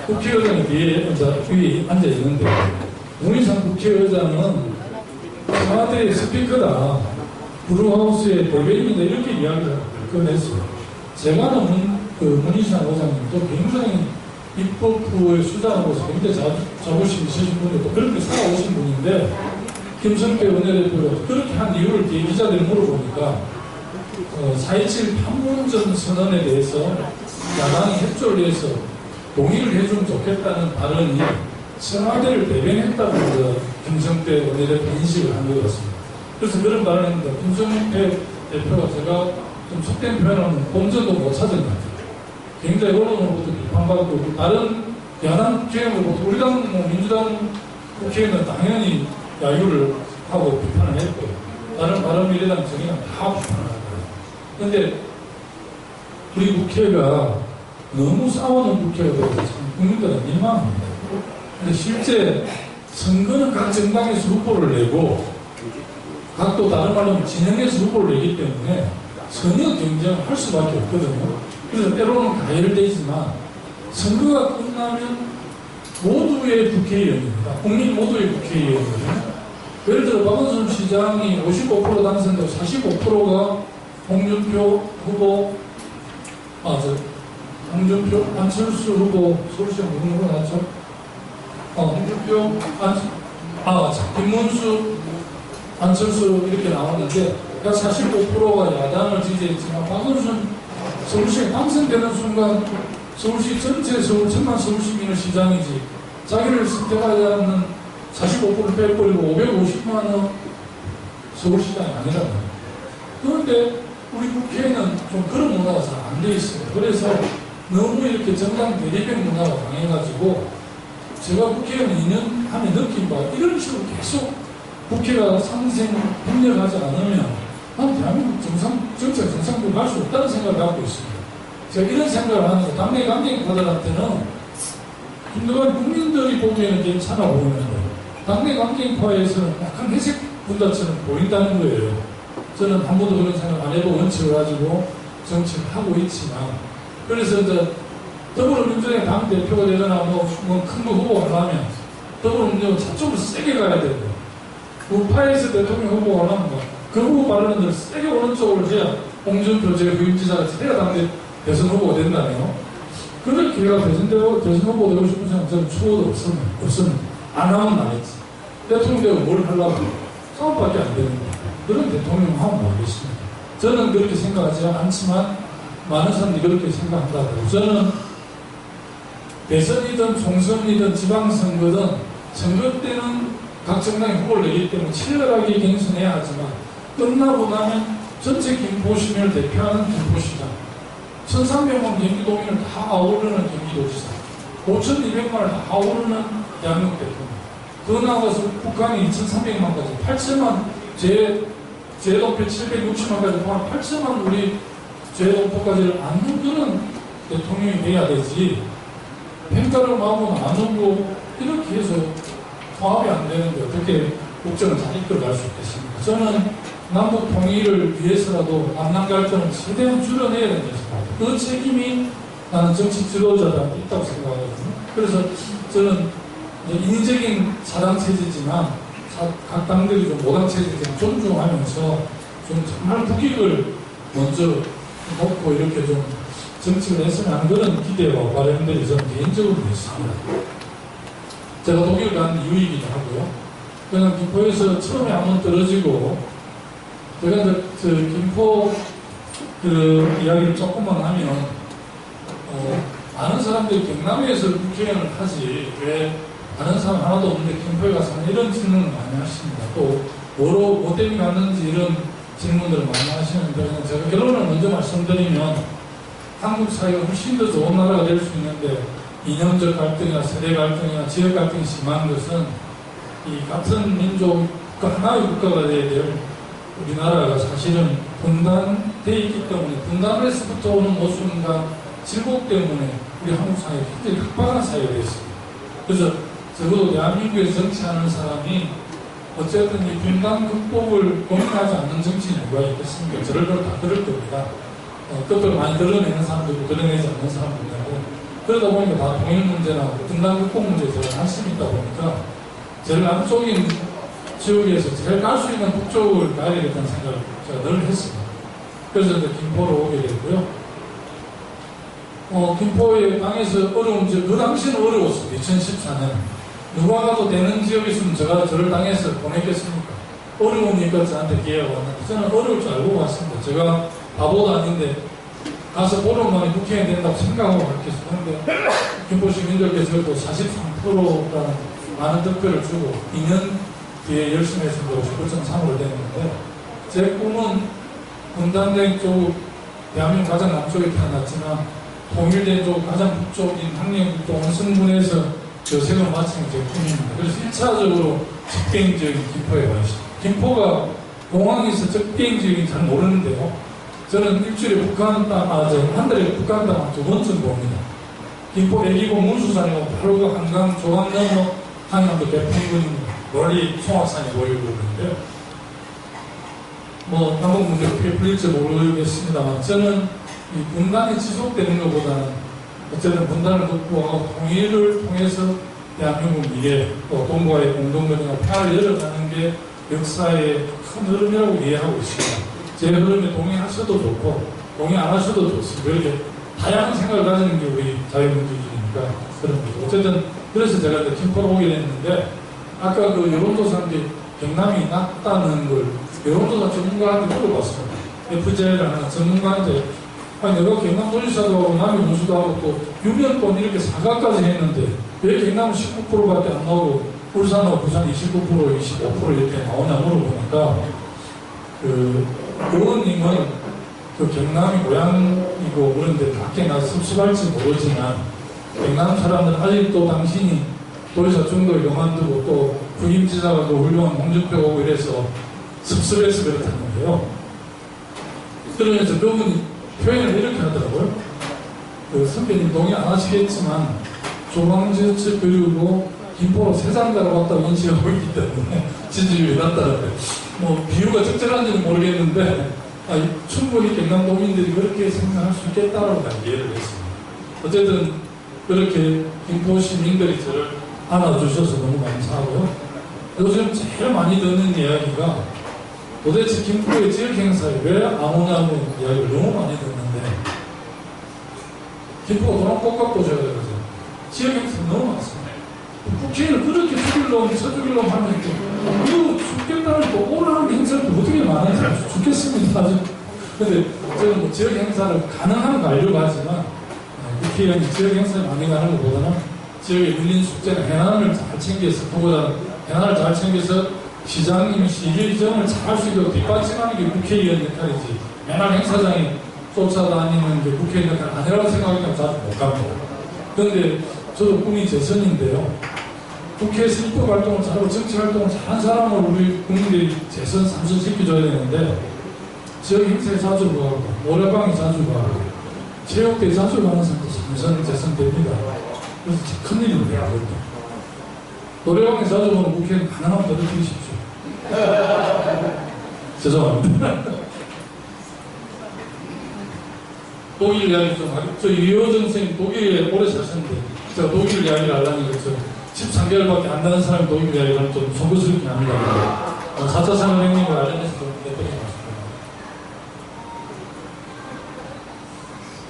국회의장이 위에 앉아 있는데 문희상 국회의장은 청와대 스피커다, 브루하우스의 대변인이다, 이렇게 이야기를 꺼냈어요. 제가 아는 문희상 의장님도 굉장히 입법부의 수장으로서 굉장히 자부심 있으신 분이고 그렇게 살아오신 분인데, 김성태 원내대표가 그렇게 한 이유를 뒤에 기자들이 물어보니까 4.27 판문점 선언에 대해서 야당이 협조를 해서 동의를 해주면 좋겠다는 발언이 청와대를 대변했다고 김성태 원내대표 인식을 한 것 같습니다. 그래서 그런 발언을 했는데, 김성태 대표가 제가 좀 속된 표현하면 본전도 못 찾은 것 같아요. 굉장히 언론으로부터 비판받고, 다른 야당 국회의원으로부터 우리 당 민주당 국회의원은 당연히 야유를 하고 비판을 했고, 다른 바른미래당 정의는 다 비판을 할 거예요. 그런데 우리 국회가 너무 싸우는 국회가 되어서 국민들은 민망합니다. 근데 실제 선거는 각 정당에서 후보를 내고, 각도 다른 말로 하면 진영에서 후보를 내기 때문에 전혀 경쟁을 할 수밖에 없거든요. 그래서 때로는 가열되지만 선거가 끝나면 모두의 국회의원입니다. 국민 모두의 국회의원이거든요. 예를 들어 박원순 시장이 55% 당선되고 45%가 홍준표 후보, 홍준표, 안철수 후보, 서울시장 누구 후보 나왔죠? 홍준표, 김문수, 안철수 이렇게 나오는데, 약 45%가 야당을 지지했지만 박원순 서울시에 당선되는 순간 서울시 전체 천만 서울시민의 시장이지 자기를 선택하지 않는 45% 빼버리고 550만 원 서울시장이 아니라고. 그런데 우리 국회에는 좀 그런 문화가 잘 안 돼 있어요. 그래서 너무 이렇게 정당 대립의 문화가 강해가지고 제가 국회의원 2년 하면 느낀 바 이런 식으로 계속 국회가 상생 협력하지 않으면 난 대한민국 정책 정상적으로 갈 수 없다는 생각을 갖고 있습니다. 제가 이런 생각을 하는데 당내 강경파들한테는 김동관 국민들이 보기에는 괜찮아 보이는데 당내 강경파에서는 약간 회색 분단처럼 보인다는 거예요. 저는 한 번도 그런 생각 안 해보고 원칙을 가지고 정치를 하고 있지만, 그래서 이제 더불어민주당의 당대표가 되거나 큰 거 후보가 나면 더불어민주당은 저쪽으로 세게 가야 되고, 우파에서 대통령 후보가 나면 그 후보 발언을 세게 오른쪽으로 해야 홍준표 제 후임지사가 제가 당대 대선 후보가 된다네요. 그렇게 걔가 대선 후보 되고 싶은 사람 저는 추호도 없으면 안 하면 안 했지. 대통령 되고 뭘 하려고 싸움밖에 안 되는 거예요. 그런 대통령 하면 모르겠습니다. 저는 그렇게 생각하지 않지만 많은 사람들이 그렇게 생각한다고. 저는 대선이든 총선이든 지방선거든 선거 때는 각 정당이 후보를 내기 때문에 치열하게 경선해야 하지만 끝나고 나면 전체 김포시민을 대표하는 김포시장, 1,300만 경기도민을 다 아우르는 경기도지사, 5,200만을 다 아우르는 대한민국 대통령, 더 나아가서 북한이 2,300만까지 8천만 제도표 760만까지 포함 8천만 우리 제도표까지를 안는 그런 대통령이 돼야 되지, 평가를 마음은 안 오고 이렇게 해서 통합이 안 되는데 어떻게 국정을 잘 이끌어갈 수 있겠습니까? 저는 남북 통일을 위해서라도 남남 갈등을 최대한 줄여내야 된다고 생각합니다. 그 책임이 나는 정치 지도자들한테 있다고 생각하거든요. 그래서 저는 인위적인 사당 체제지만 각 당들이 좀 모당 체제를 존중하면서 좀 정말 국익을 먼저 놓고 이렇게 좀 정치를 했으면 하는 그런 기대와 바람들이 저는 개인적으로 있습니다. 제가 독일 간 이유이기도 하고요. 그냥 김포에서 처음에 한번 떨어지고, 제가 이제 김포 그 이야기를 조금만 하면, 많은 사람들이 경남에서 국회의원을 하지, 왜 다른 사람 하나도 없는데 김포에 가서 이런 질문을 많이 하십니다. 또, 뭐 때문에 갔는지 이런 질문들을 많이 하시는데, 제가 결론을 먼저 말씀드리면, 한국 사회가 훨씬 더 좋은 나라가 될 수 있는데, 이념적 갈등이나 세대 갈등이나 지역 갈등이 심한 것은 이 같은 민족, 하나의 국가가 돼야 될 우리나라가 사실은 분단되어 있기 때문에 분단에서부터 오는 모순과 질곡 때문에 우리 한국 사회가 굉장히 각박한 사회가 되었습니다. 그래서 적어도 대한민국에서 정치하는 사람이 어쨌든 이 분단 극복을 고민하지 않는 정치인이 누가 있겠습니까? 저를 다 들을 겁니다. 끝을 많이 드러내는 사람도 있고 드러내지 않는 사람도 있고 그러다 보니까 다 통일 문제나 분단 극복 문제에 제가 관심이 있다 보니까 제일 남쪽인 지역에서 제일 갈 수 있는 북쪽을 가야겠다는 생각을 제가 늘 했습니다. 그래서 이제 김포로 오게 됐고요. 김포의 땅에서 그 당시는 어려웠습니다. 2014년. 누가 가도 되는 지역이 있으면 제가 저를 땅에서 보냈겠습니까? 어려우니까 저한테 기회가 왔는데 저는 어려울 줄 알고 왔습니다. 제가 바보도 아닌데 가서 보름만에 국회의원이 된다고 생각하고 그렇게 했는데 김포 시민들께서 그래도 43%라는 많은 득표를 주고 2년 뒤에 열심히 해서 59.3으로 됐는데 제 꿈은 분단된 쪽 대한민국 가장 남쪽에 태어났지만 통일된 쪽 가장 북쪽인 항령북도 원성군에서 여색을 마치는 게 제 꿈입니다. 그래서 1차적으로 적개인지역인 김포에 와 있습니다. 김포가 공항에서 적개인지역인지 잘 모르는데요. 저는 일주일에 북한 땅, 한 달에 북한 땅 두 번쯤 봅니다. 김포 애기고 문수산이고 바로 그 한강 조강 넘어 한강도 대풍군입니다. 멀리 송악산이 보이고 그러는데 한국 문제 어떻게 풀릴지 모르겠습니다만 저는 이 분단이 지속되는 것보다는 어쨌든 분단을 극복하고 통일을 통해서 대한민국 미래 또 동과의 공동선이나 평화를 열어가는 게 역사의 큰 흐름이라고 이해하고 있습니다. 제 흐름에 동의하셔도 좋고 동의 안 하셔도 좋습니다. 이렇게 다양한 생각을 가지는 게 우리 자유민주주의니까 그런 거죠. 어쨌든 그래서 제가 이제 김포로 오게 됐는데 아까 그 여론조사인데 경남이 낮다는 걸 여론조사 전문가한테 물어봤습니다. FJ를 하는 전문가한테 내가 경남도지사도 하고 남이 문수도 하고 또 유명권 이렇게 사과까지 했는데 왜 경남은 19%밖에 안 나오고 울산하고 부산 29%, 25% 이렇게 나오냐 물어보니까 의원님은 그 경남이 고향이고 그런데 밖에 나서 섭섭할지 모르지만 경남 사람들은 아직도 당신이 도지사 중도에 그만두고 또 부임지사가 또 훌륭한 홍준표 오고 이래서 섭섭해서 그렇다는 거예요. 그러면서 그분이 표현을 이렇게 하더라고요. 그 선배님 동의 안 하시겠지만 조광지처 그리고 김포로 세상가로 왔다 인식하고 있기 때문에 지지율이 낮다는데 비유가 적절한지는 모르겠는데 충분히 경남도민들이 그렇게 생각할 수 있겠다라고 이해를 했습니다. 어쨌든 그렇게 김포 시민들이 저를 안아주셔서 너무 감사하고요. 요즘 제일 많이 듣는 이야기가 도대체 김포의 지역 행사에 왜 안 오냐는 이야기를 너무 많이 듣는데 김포가 돈을 꼭꼭 보셔야 되거든요. 지역 행사가 너무 많습니다. 국회의원을 그렇게 죽일 놈, 저죽일 놈 하면 이거 죽겠다는 거 오라는 행사를 어떻게 많아요? 죽겠습니다. 아주. 근데 저는 지역 행사를 가능하면 가려고 하지만 국회의원이 지역 행사에 많이 가는 것보다는 지역에 밀린 숙제나 해난을 잘 챙겨서 그보다는 해난을 잘 챙겨서 시장님이 시의정을 잘 할 수 있도록 뒷받침하는 게 국회의원 역할이지 맨날 행사장이 쫓아다니는 게 국회의원 역할 아니라고 생각하니까 자주 못 갑니다. 그런데 저도 꿈이 재선인데요. 국회에서 입법 활동을 잘하고 정치 활동을 잘한 사람을 우리 국민들이 재선, 삼선 시켜줘야 되는데 지역 행사에 자주 가고 노래방에 자주 가고 체육대에 자주 가는 사람도 삼선, 재선됩니다. 그래서 큰일입니다. 그것도. 노래방에 자주 가는 국회는 가능하면 더 드리십시오. 죄송합니다. 독일 이야기 좀 하겠습니다. 저 이효정 선생님 독일에 오래 사셨는데 제가 독일 이야기를 하려는 거죠. 13개월밖에 안 되는 사람이 독일 이야기를 하면 좀 송구스럽긴 합니다. 4차 산업혁명과 관련해서 좀 예쁘게 말씀드립니다.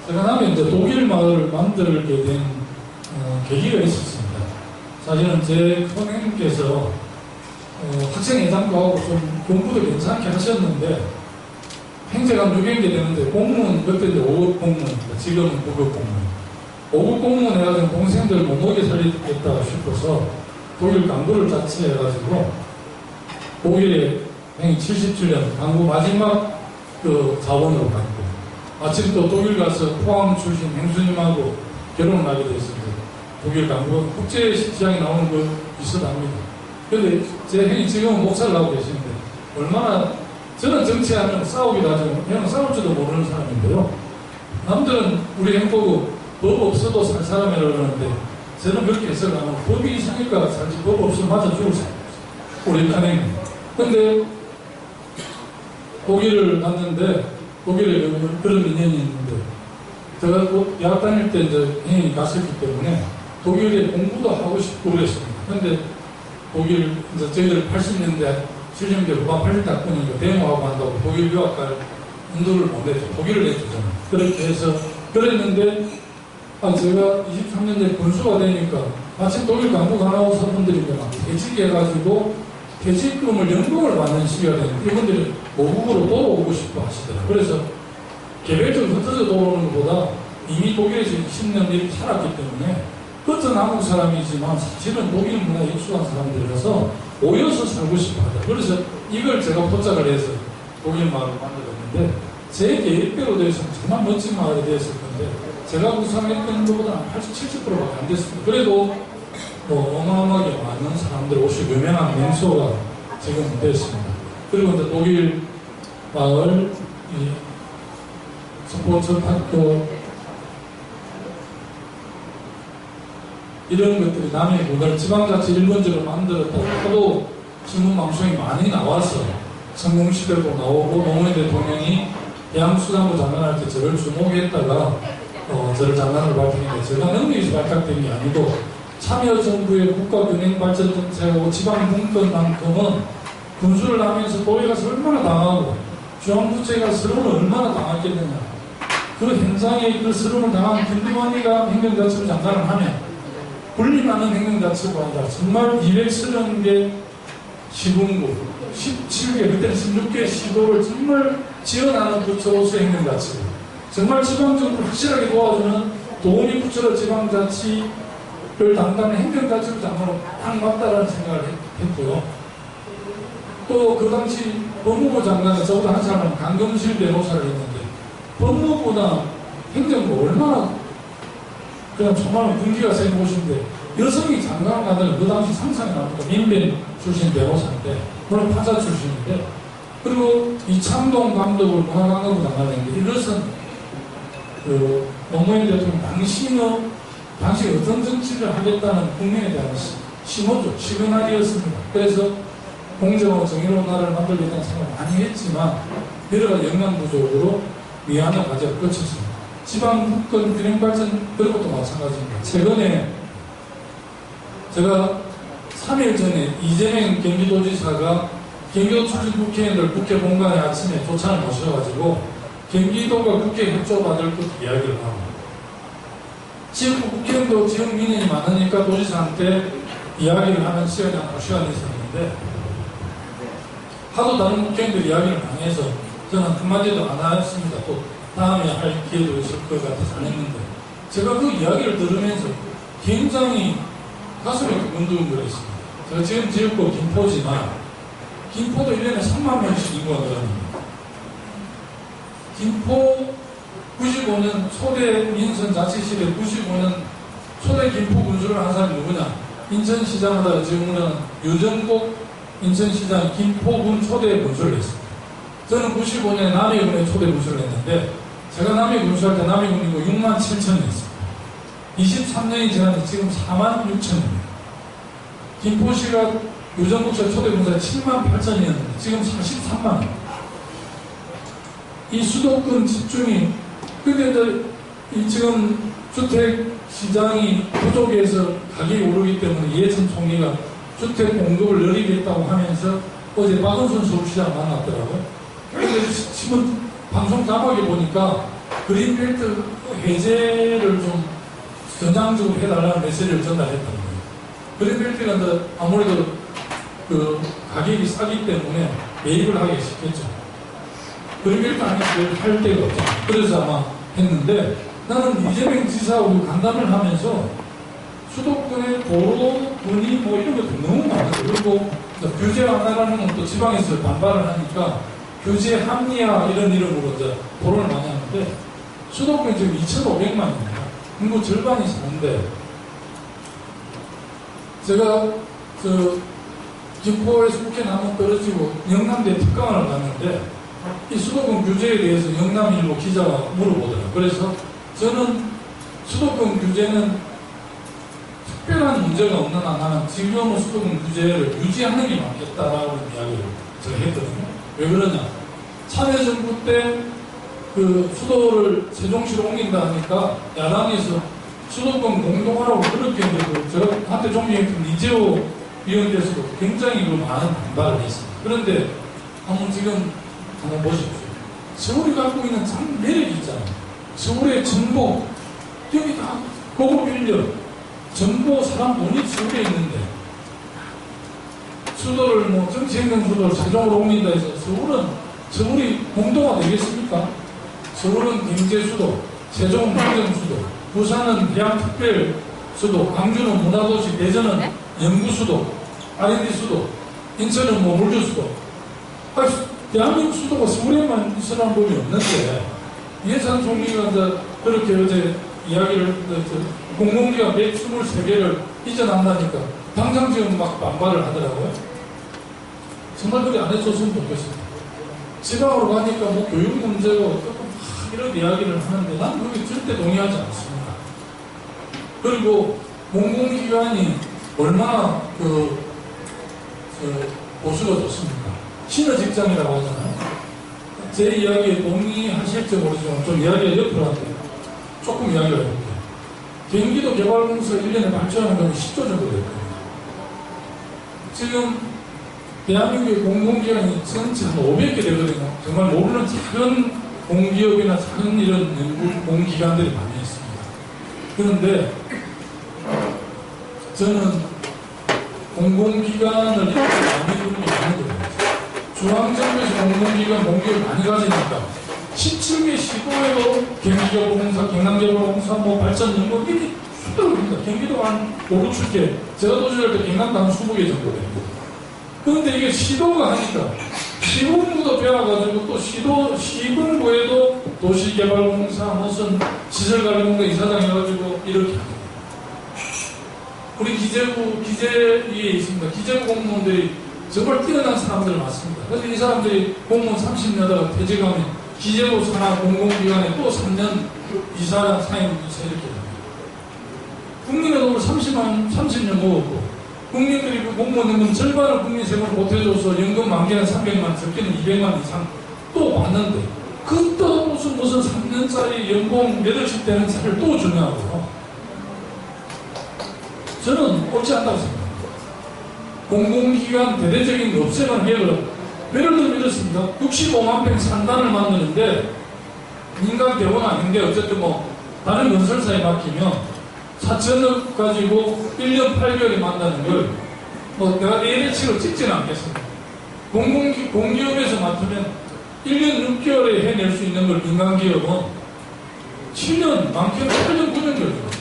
제가 나면 이제 독일 마을을 만들게 된 계기가 있었습니다. 사실은 제 큰형님께서 학생회장도 하고 좀 공부도 괜찮게 하셨는데 행정관 6개개 되는데 공무원 그때 이제 5급 공무원, 지금은 9급 공무원. 5급 공무원 해가지고 동생들 못 먹여 살리겠다 싶어서 독일 강구를 자취해가지고 독일에 77년 강구 마지막 그 자원으로 갔고 마침 또 독일 가서 포항 출신 행수님하고 결혼을 하게 됐습니다. 독일 강구 국제 시장에 나오는 거 비슷합니다. 근데 제 형이 지금은 목사를 하고 계시는데 얼마나 저는 정치하면 싸우기도 하죠. 형은 싸울 줄도 모르는 사람인데요. 남들은 우리 형 보고 법 없어도 살 사람이라고 그러는데 저는 그렇게 해석하면 법이 있으니까 살지 법 없으면 맞아 죽을 사람 우리 큰형님. 근데 독일을 갔는데 독일에 그런 인연이 있는데 제가 대학 다닐 때 이제 형이 갔었기 때문에 독일에 공부도 하고 싶고 그랬습니다. 근데 독일 이제 저희들 80년대 70년대 후반 80년대 학번이니까 데모하고 한다고 독일 유학 갈 인도를 못 내죠. 독일을 내주잖아요. 그렇게 해서 그랬는데 제가 23년대 군수가 되니까 마침 독일 강북 아나운서 분들이 막 퇴직해가지고 퇴직금을 연금을 받는 시기가 되는데 이분들이 모국으로 돌아오고 싶어 하시더라고요. 그래서 개별적으로 흩어져 돌아오는 것보다 이미 독일에서 20년 이렇게 살았기 때문에 겉은 한국 사람이지만 사실은 독일 문화에 익숙한 사람들이라서 모여서 살고 싶어 하다. 그래서 이걸 제가 포착을 해서 독일 마을을 만들었는데 제 계획대로 되어서는 정말 멋진 마을이 되었을 건데 제가 구상했던 것보다 80, 70%밖에 안 됐습니다. 그래도 어마어마하게 많은 사람들이 오시고 유명한 명소가 지금 됐습니다. 그리고 이제 독일 마을, 스포츠 학교 이런 것들이 남의 문화를 지방자치 일본적으로 만들었다고 하도 신문 방송이 많이 나와서 성공시대도 나오고 노무현 대통령이 해양수산부 장관할 때 저를 주목했다가 저를 장관으로 발표했는데 제가 능력에서 발탁된 게 아니고 참여정부의 국가균형발전정책하고 지방분권만큼은 군수를 하면서 도에 가서 얼마나 당하고 중앙부처에 가서 서름을 얼마나 당했겠느냐. 그 현장에 그 서름을 당한 김두관이가 행정자치부 장관을 하면 분리하는 행정자치부가 아니라 정말 230개 시군구 17개 그때는 16개 시도를 정말 지원하는 부처로서 행정자치부 정말 지방정부를 확실하게 도와주는 도우미 부처로 지방자치를 담당하는 행정자치부 장관으로 딱 맞다라는 생각을 했고요. 또 그 당시 법무부 장관은 저보다 한 사람은 강금실 변호사를 했는데 법무부나 행정부 얼마나 그냥 정말 군기가 센 곳인데 여성이 장관을 가다가 그 당시 상상이 나옵니다. 민변 출신 변호사인데 물론 판사 출신인데 그리고 이창동 감독을 문화관광부 장관했는데 이것은 노무현 대통령 당시 어떤 정치를 하겠다는 국민에 대한 시모죠. 시그널이었습니다. 그래서 공정하고 정의로운 나라를 만들겠다는 생각을 많이 했지만 여러 가지 영양부적으로 미안을 가지고 끝쳤습니다. 지방국권 균형발전 그런 것도 마찬가지입니다. 최근에 제가 3일 전에 이재명 경기도지사가 경기도 출신 국회의원들 국회 본관에 아침에 조찬을 모셔가지고 경기도가 국회 협조받을 것 이야기를 하고 지역구 국회의원도 지역 민원이 많으니까 도지사한테 이야기를 하는 시간이 한 2시간이 있었는데 하도 다른 국회의원들 이야기를 많이 해서 저는 한마디도 안 했습니다. 또 다음에 할 기회도 있을 것 같아서 안 했는데 제가 그 이야기를 들으면서 굉장히 가슴이 두근두근거렸습니다. 제가 지금 지역구 김포지만 김포도 1년에 3만 명씩 인구가 늘어납니다. 김포 95년 초대 민선자치시대 95년 초대 김포 군수를 한 사람이 누구냐? 인천시장하다가 지금은 유정복 인천시장 김포군 초대 군수를 했습니다. 저는 95년에 남해군에 초대 군수를 했는데 제가 남해 군수할 때 남해군 인구 6만 7천이었습니다. 23년이 지났는데 지금 4만 6천입니다. 김포시가 유정복사 초대 군수가 7만 8천이었는데 지금 43만 원. 이 수도권 집중이 근데 지금 주택시장이 부족해서 가격이 오르기 때문에 이해찬 총리가 주택 공급을 늘리겠다고 하면서 어제 박은순 서울시장 만났더라고요. 그런데 지금 방송 자막에 보니까 그린벨트 해제를 좀 전향적으로 해달라는 메시지를 전달했다는 거예요. 그린벨트가 이제 아무래도 그 가격이 싸기 때문에 매입을 하기 쉽겠죠. 그린벨트 아니면 할 데가 없죠. 그래서 아마 했는데 나는 이재명 지사하고 간담회를 하면서 수도권의 도로분이 뭐 이런 것도 너무 많아요. 그리고 규제 안 나가는 것도 지방에서 반발을 하니까 규제 합리화 이런 이름으로 이제 토론을 많이 하는데 수도권이 지금 2,500만입니다. 인구 절반이 사는데 제가 김포에서 국회는 한번 떨어지고 영남대 특강을 갔는데 이 수도권 규제에 대해서 영남일보 기자가 물어보더라고요. 그래서 저는 수도권 규제는 특별한 문제가 없는 한 나는 지금의 수도권 규제를 유지하는 게 맞겠다라는 이야기를 제가 했거든요. 왜 그러냐? 참여정부 때 그 수도를 세종시로 옮긴다 하니까 야당에서 수도권 공동화라고 그렇게 했는데 제가 한때 존경했던 이재호 위원께서도 굉장히 그 많은 반발을 했습니다. 그런데 지금 한번 보십시오. 서울이 갖고 있는 참 매력이 있잖아요. 서울의 정보, 여기 다 고급 인력, 정보, 사람 돈이 서울에 있는데 수도를 뭐 정치행정 수도를 세종으로 옮긴다 해서 서울이 공동화 되겠습니까? 서울은 경제수도, 세종은 행정수도, 부산은 해양특별 수도, 광주는 문화도시, 대전은 연구수도, R&D 수도, 인천은 뭐 물류수도. 대한민국 수도가 서울에만 있으라는 법이 없는데 이해찬 총리가 이제 그렇게 어제 이야기를 공공기관 123개를 이전한다니까 당장 지금 막 반발을 하더라고요. 정말 그리 안 해줬으면 좋겠습니다. 지방으로 가니까 뭐 교육 문제고 조금 이런 이야기를 하는데 난 그게 절대 동의하지 않습니다. 그리고 공공기관이 얼마나 보수가 좋습니까? 신의 직장이라고 하잖아요. 제 이야기에 동의하실지 모르지만 좀 이야기가 옆으로 할게요. 조금 이야기를 해볼게요. 경기도 개발공사 1년에 발주하는 건 10조 정도 될 겁니다. 지금 대한민국의 공공기관이 전체 한 500개 되거든요. 정말 모르는 작은 공기업이나 작은 이런 공기관들이 많이 있습니다. 그런데 저는 공공기관을 이렇게 많이 두는 게 많이 들어요. 중앙정부에서 공공기관 공기업을 많이 가지니까 17개 시도에도 경기개발공사, 경남개발공사, 뭐 발전연구원 이렇게 수도를 합니다. 경기도가 한 5, 7개. 제가 도시할 때 경남도 한 20개 정도 됩니다. 그런데 이게 시도가 하니까 시군구도 배워가지고 또 시군구에도 도시개발공사 무슨 시설관리공사 이사장 해가지고 이렇게 합니다. 우리 기재위에 있습니다. 기재부 공무원들이 정말 뛰어난 사람들 많습니다. 그래서 이 사람들이 공무원 30년하다가 퇴직하면 기재부 산하 공공기관에 또 3년 이사장, 사임 이사 이렇게 합니다. 국민의 돈을 30년 먹었고 국민들이 그 공무원 연금 절반을 국민 세금을 못해줘서 연금 만기는 300만, 적게는 200만 이상 또 받는데 또 무슨 3년짜리 연봉 8시 되는 차를 또 주냐고요. 저는 옳지 않다고 생각합니다. 공공기관 대대적인 없애는 계획을 예를 들면 이렇습니다. 65만 평 산단을 만드는데 민간 대원 아닌데 어쨌든 뭐 다른 건설사에 맡기면 4천억 가지고 1년 8개월에 만드는 걸 뭐 내가 ALH로 찍지는 않겠습니다. 공기업에서 맡으면 1년 6개월에 해낼 수 있는 걸 민간기업은 7년, 많게는 8년, 9년 걸립니다.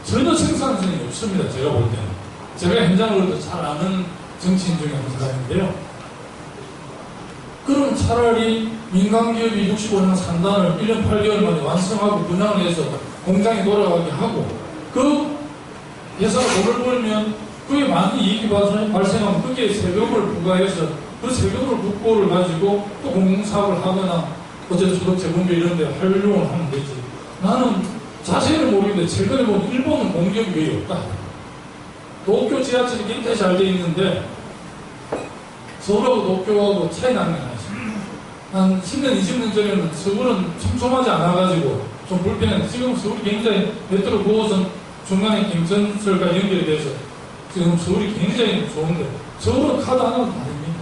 전혀 생산성이 없습니다. 제가 볼 때는. 제가 현장으로도 잘 아는 정치인 중에 한 사람인데요. 그럼 차라리 민간기업이 65년 산단을 1년 8개월 만에 완성하고 분양을 해서 공장에 돌아가게 하고 그 회사가 돈을 벌면 그게 많은 이익이 발생하면 그게 세금을 부과해서 그 세금을 국고를 가지고 또 공공사업을 하거나 어쨌든 소득재분배 이런 데 활용을 하면 되지. 나는 자세히는 모르겠는데 최근에 보면 일본은 공기업이 왜 없다. 도쿄 지하철이 굉장히 잘 돼 있는데 서울하고 도쿄하고 차이 나는 게 아니죠. 한 10년, 20년 전에는 서울은 촘촘하지 않아가지고 좀 불편했는데 지금 서울이 굉장히 메트로 9호선 중간에 경전설과 연결이 돼서 지금 서울이 굉장히 좋은데 서울은 카드 하나도 다릅니다.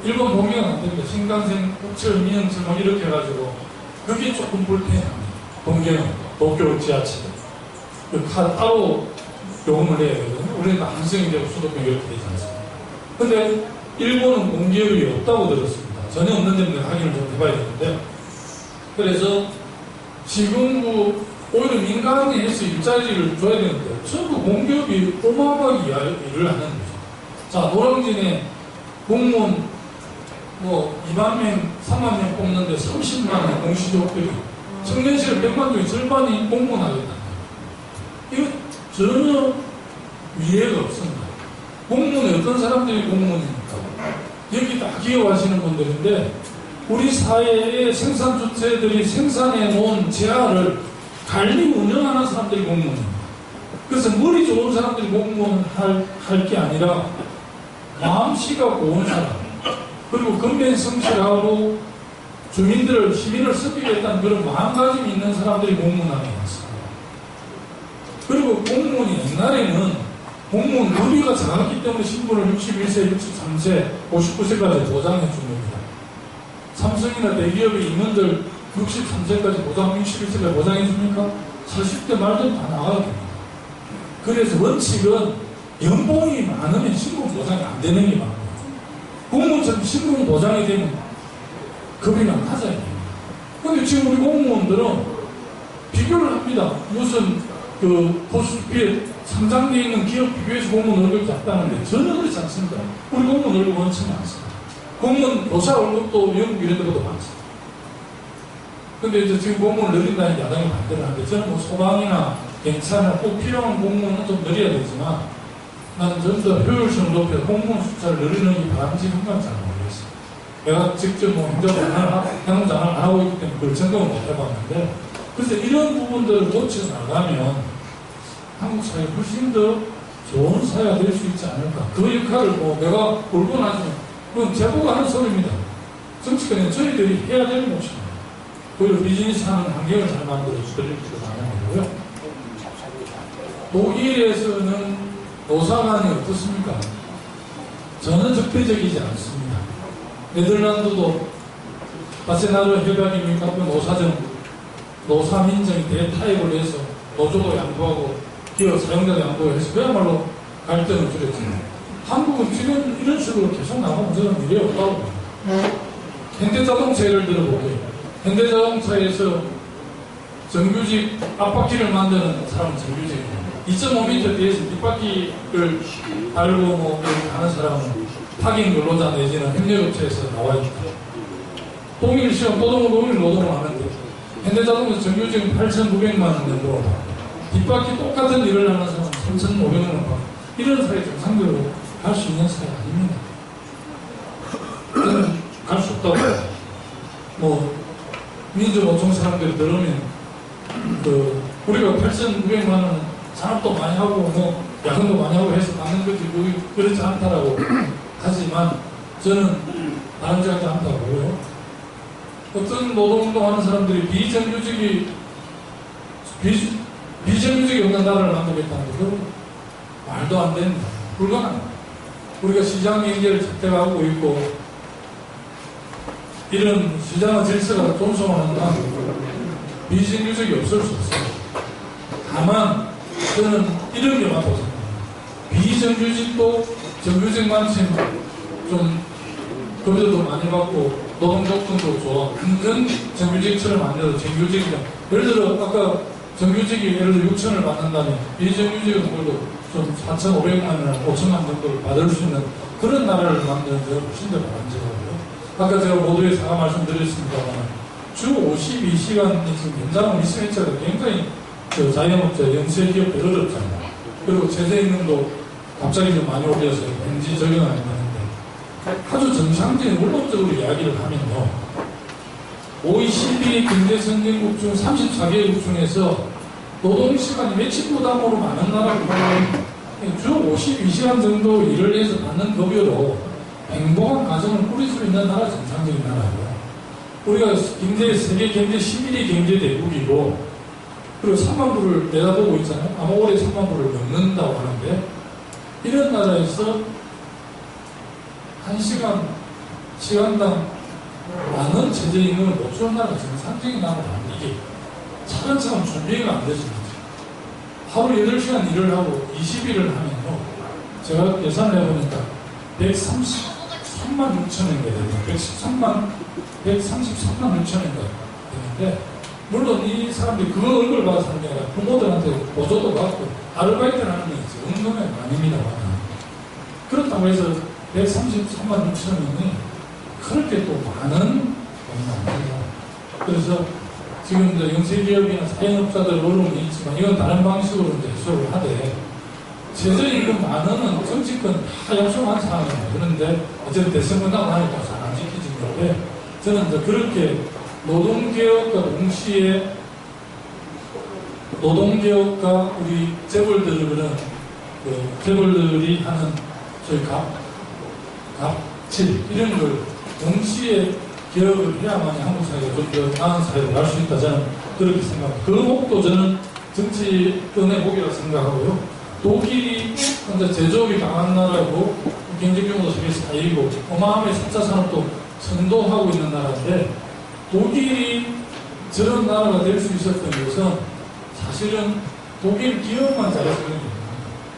일본 동경은 안 됩니다. 신간센, 국철, 미영철 뭐 이렇게 해가지고 그게 조금 불편합니다. 동경은 도쿄 지하철 그 카드 따로 요금을 내야 되거든요. 우리는 한성이 되고 수도권 이렇게 되지 않습니다. 근데 일본은 공기업이 없다고 들었습니다. 전혀 없는 데는 확인을 좀 해봐야 되는데, 그래서 지금 오히려 민간에 해서 일자리를 줘야 되는데 전부 공기업이 어마어마하게 일을 하는 거죠. 자, 노량진에 공무원 2만 명, 3만 명 뽑는데 30만 명 공시족들이 청년실 100만 중에 절반이 공무원 하겠다. 이거 전혀 위해가 없습니다. 공무원은 어떤 사람들이 공무원입니까? 여기 다 기업하시는 분들인데 우리 사회의 생산 주체들이 생산해 놓은 재화를 관리 운영하는 사람들이 공무원입니다. 그래서 머리 좋은 사람들이 공무원 할 게 아니라 마음씨가 고운 사람, 그리고 근면 성실하고 주민들을, 시민을 섭외했다는 그런 마음가짐이 있는 사람들이 공무원하게 있습니다. 그리고 공무원이 옛날에는 공무원 급여가 작았기 때문에 신분을 61세, 63세, 59세까지 보장해 준 겁니다. 삼성이나 대기업의 임원들 63세까지 보장, 61세까지 보장해 줍니까? 40대 말도 다 나가야 됩니다. 그래서 원칙은 연봉이 많으면 신분 보장이 안 되는 게 많아요. 공무원처럼 신분이 보장이 되면 급여가 낮아야 됩니다. 근데 지금 우리 공무원들은 비교를 합니다. 무슨 코스피에 상장되어 있는 기업 비교해서 공무원 월급이 작다는데 전혀 그렇지 않습니다. 우리 공무원 월급 원치 않습니다. 공무원 도사 월급도 영국 이런 데보다 많습니다. 근데 이제 지금 공무원을 늘린다는 야당이 반대를 하는데 저는 소방이나 경찰이나 꼭 필요한 공무원은 좀 늘려야 되지만 나는 좀 더 효율성을 높여서 공무원 숫자를 늘리는 게 바람직한가는 잘 모르겠어요. 내가 직접 행정장을 안 하고 있기 때문에 그걸 생각을 못 해봤는데, 그래서 이런 부분들을 고쳐 나가면 한국 사회가 훨씬 더 좋은 사회가 될 수 있지 않을까. 그 역할을 내가 울고 나지만 그건 제보가 하는 소리입니다. 정치권은 저희들이 해야 될 몫입니다. 오히려 비즈니스 하는 환경을 잘 만들어서 드릴지도 가능하고요. 독일에서는 노사관이 어떻습니까? 저는 적대적이지 않습니다. 네덜란드도 바세나르 협약입니까? 노사민정이 대타협을 해서 노조도 양보하고 기업 사용자도 양보하고 해서 그야말로 갈등을 줄였잖아요. 한국은 지금 이런 식으로 계속 나가면 저는 미래 없다고 봅니다. 현대자동차 예를 들어보게요. 현대자동차에서 정규직 앞바퀴를 만드는 사람은 정규직입니다. 2.5m 뒤에서 뒷바퀴를 달고 가는 사람은 파견 근로자 내지는 협력업체에서 나와 있다. 동일 시험, 동일 노동을 하는데 현대자동차 정규직은 8,900만 원 정도로 뒷바퀴 똑같은 일을 하는 사람은 3,500만 원 받고 이런 사회 정상적으로 갈 수 있는 사회 아닙니다. 저는 갈 수 없다고 봐요. 민주노총 사람들이 들으면 우리가 8,900만 원 산업도 많이 하고 야근도 많이 하고 해서 받는 것이 그렇지 않다라고 하지만 저는 바람직하지 않다고 보고요. 어떤 노동운동하는 사람들이 비정규직이 없는 나라를 만들겠다는 것은 말도 안 됩니다. 불가능합니다. 우리가 시장 경제를 채택하고 있고 이런 시장의 질서가 존속한다. 비정규직이 없을 수 없어요. 다만 저는 이런 게 맞다고 생각합니다. 비정규직도 정규직만큼 좀 급여도 많이 받고 노동 조건도 좋아. 그런 정규직처럼 만들어서 정규직이랑 예를 들어 아까 정규직이 예를 들어 6천을 받는다면 비정규직은 그래도 좀 4,500만 원이나 5천만 원 정도를 받을 수 있는 그런 나라를 만드는 데가 훨씬 더 바람직하고요. 아까 제가 모두에 사과 말씀드렸습니다만 주 52시간 지금 현장 미스매치가 굉장히 자영업자, 영세기업들 어렵잖아요. 그리고 최저임금도 갑자기 좀 많이 올려서 현지 적용 안 되는데 아주 정상적인 원론적으로 이야기를 하면요. OECD 경제선진국 중 34개국 중에서 노동시간이 며칠 부담으로 많은 나라고 주 52시간 정도 일을 해서 받는 급여로 행복한 가정을 꾸릴 수 있는 나라 정상적인 나라고요. 우리가 세계 경제 11위 경제 대국이고 그리고 3만 불을 내다보고 있잖아요. 아마 올해 3만 불을 넘는다고 하는데 이런 나라에서 1시간 시간당 많은 최저임금을 못 주는 나라가 정상적인 나라가 아니에요. 이게 차근차근 준비가 안 되죠. 하루 8시간 일을 하고 20일을 하면요. 제가 예산을 해보니까 133만 6천인가 되거든요. 133만 6천인가 되는데, 물론 이 사람들이 그 얼굴 봐서 하는 게 아니라 부모들한테 보조도 받고 아르바이트를 하는 게 있죠. 은금액 아닙니다만. 그렇다고 해서 133만 6천 원이 그렇게 또 많은 돈이 아닙니다. 그래서 지금 이제 영세기업이나 사연업자들 언론이 있지만 이건 다른 방식으로 이제 해소를 하되, 최저임금 만 원은 정치권 다 약속한 사항이에요. 그런데 어쨌든 대선 끝나고 나니까 잘 안 지켜진 건데, 저는 이제 그렇게 노동개혁과 동시에 노동개혁과 우리 재벌들을 그런 재벌들이 하는 저희 갑질 이런 걸 동시에 개혁을 해야만이 한국 사회가 좀 더 나은 사회로 갈 수 있다, 저는 그렇게 생각합니다. 그 목도 저는 정치권의 목이라고 생각하고요. 독일이 현재 제조업이 강한 나라고 경제 규모도 세계 4위고 어마어마하게 4차 산업도 선도하고 있는 나라인데, 독일이 저런 나라가 될 수 있었던 것은 사실은 독일 기업만 잘해서 그런 겁니다.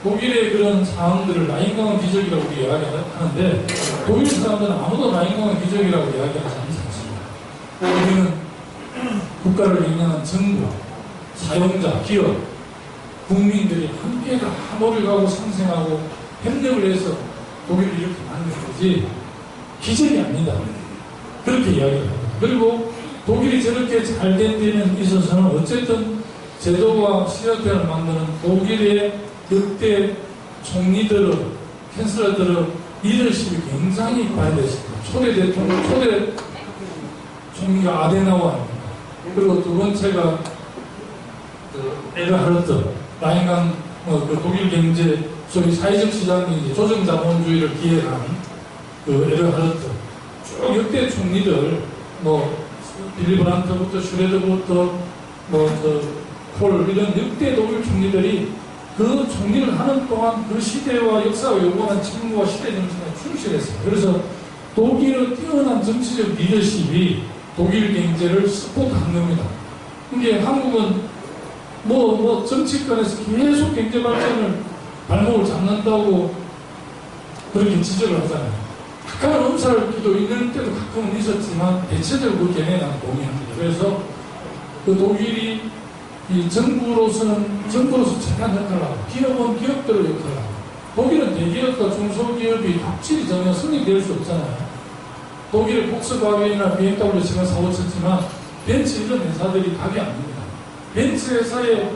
독일의 그런 상황들을 라인강은 기적이라고 우리 이야기하는데, 독일 사람들은 아무도 라인강은 기적이라고 이야기하지 않습니다. 우리는 국가를 영향한 정부, 사용자, 기업, 국민들이 함께 하모를 가고 상생하고 협력을 해서 독일을 이렇게 만든 거지 기적이 아니다. 그렇게 이야기합니다. 그리고 독일이 저렇게 잘 된 데는 있어서는 어쨌든 제도와 시스템을 만드는 독일의 역대 총리들의, 캔슬러들의 리더십이 굉장히 발휘됐습니다. 초대 대통령, 초대 총리가 아데나우어입니다. 그리고 두 번째가 에르하르트, 라인강, 독일 경제, 소위 사회적 시장이 조정자본주의를 기획한 에르하르트, 쭉 역대 총리들, 빌리 브란트부터 슈레더부터, 콜, 이런 역대 독일 총리들이 그 총리를 하는 동안 그 시대와 역사가 요구하는 책무와 시대 정신에 충실했어요. 그래서 독일의 뛰어난 정치적 리더십이 독일 경제를 서포트한 겁니다. 이게 한국은 정치권에서 계속 경제 발전을 발목을 잡는다고 그렇게 지적을 하잖아요. 약간은 엄살기도 있는 때도 가끔은 있었지만 대체적으로 그 견해에 나는 동의합니다. 그래서 그 독일이 이 정부로서 착한 역할을 하고, 기업은 기업대로 역할을 하고, 독일은 대기업과 중소기업이 갑질이 전혀 성립될 수 없잖아요. 독일의 폭스바겐이나 BMW 지금 사고 쳤지만 벤츠 이런 회사들이 답이 아닙니다. 벤츠 회사의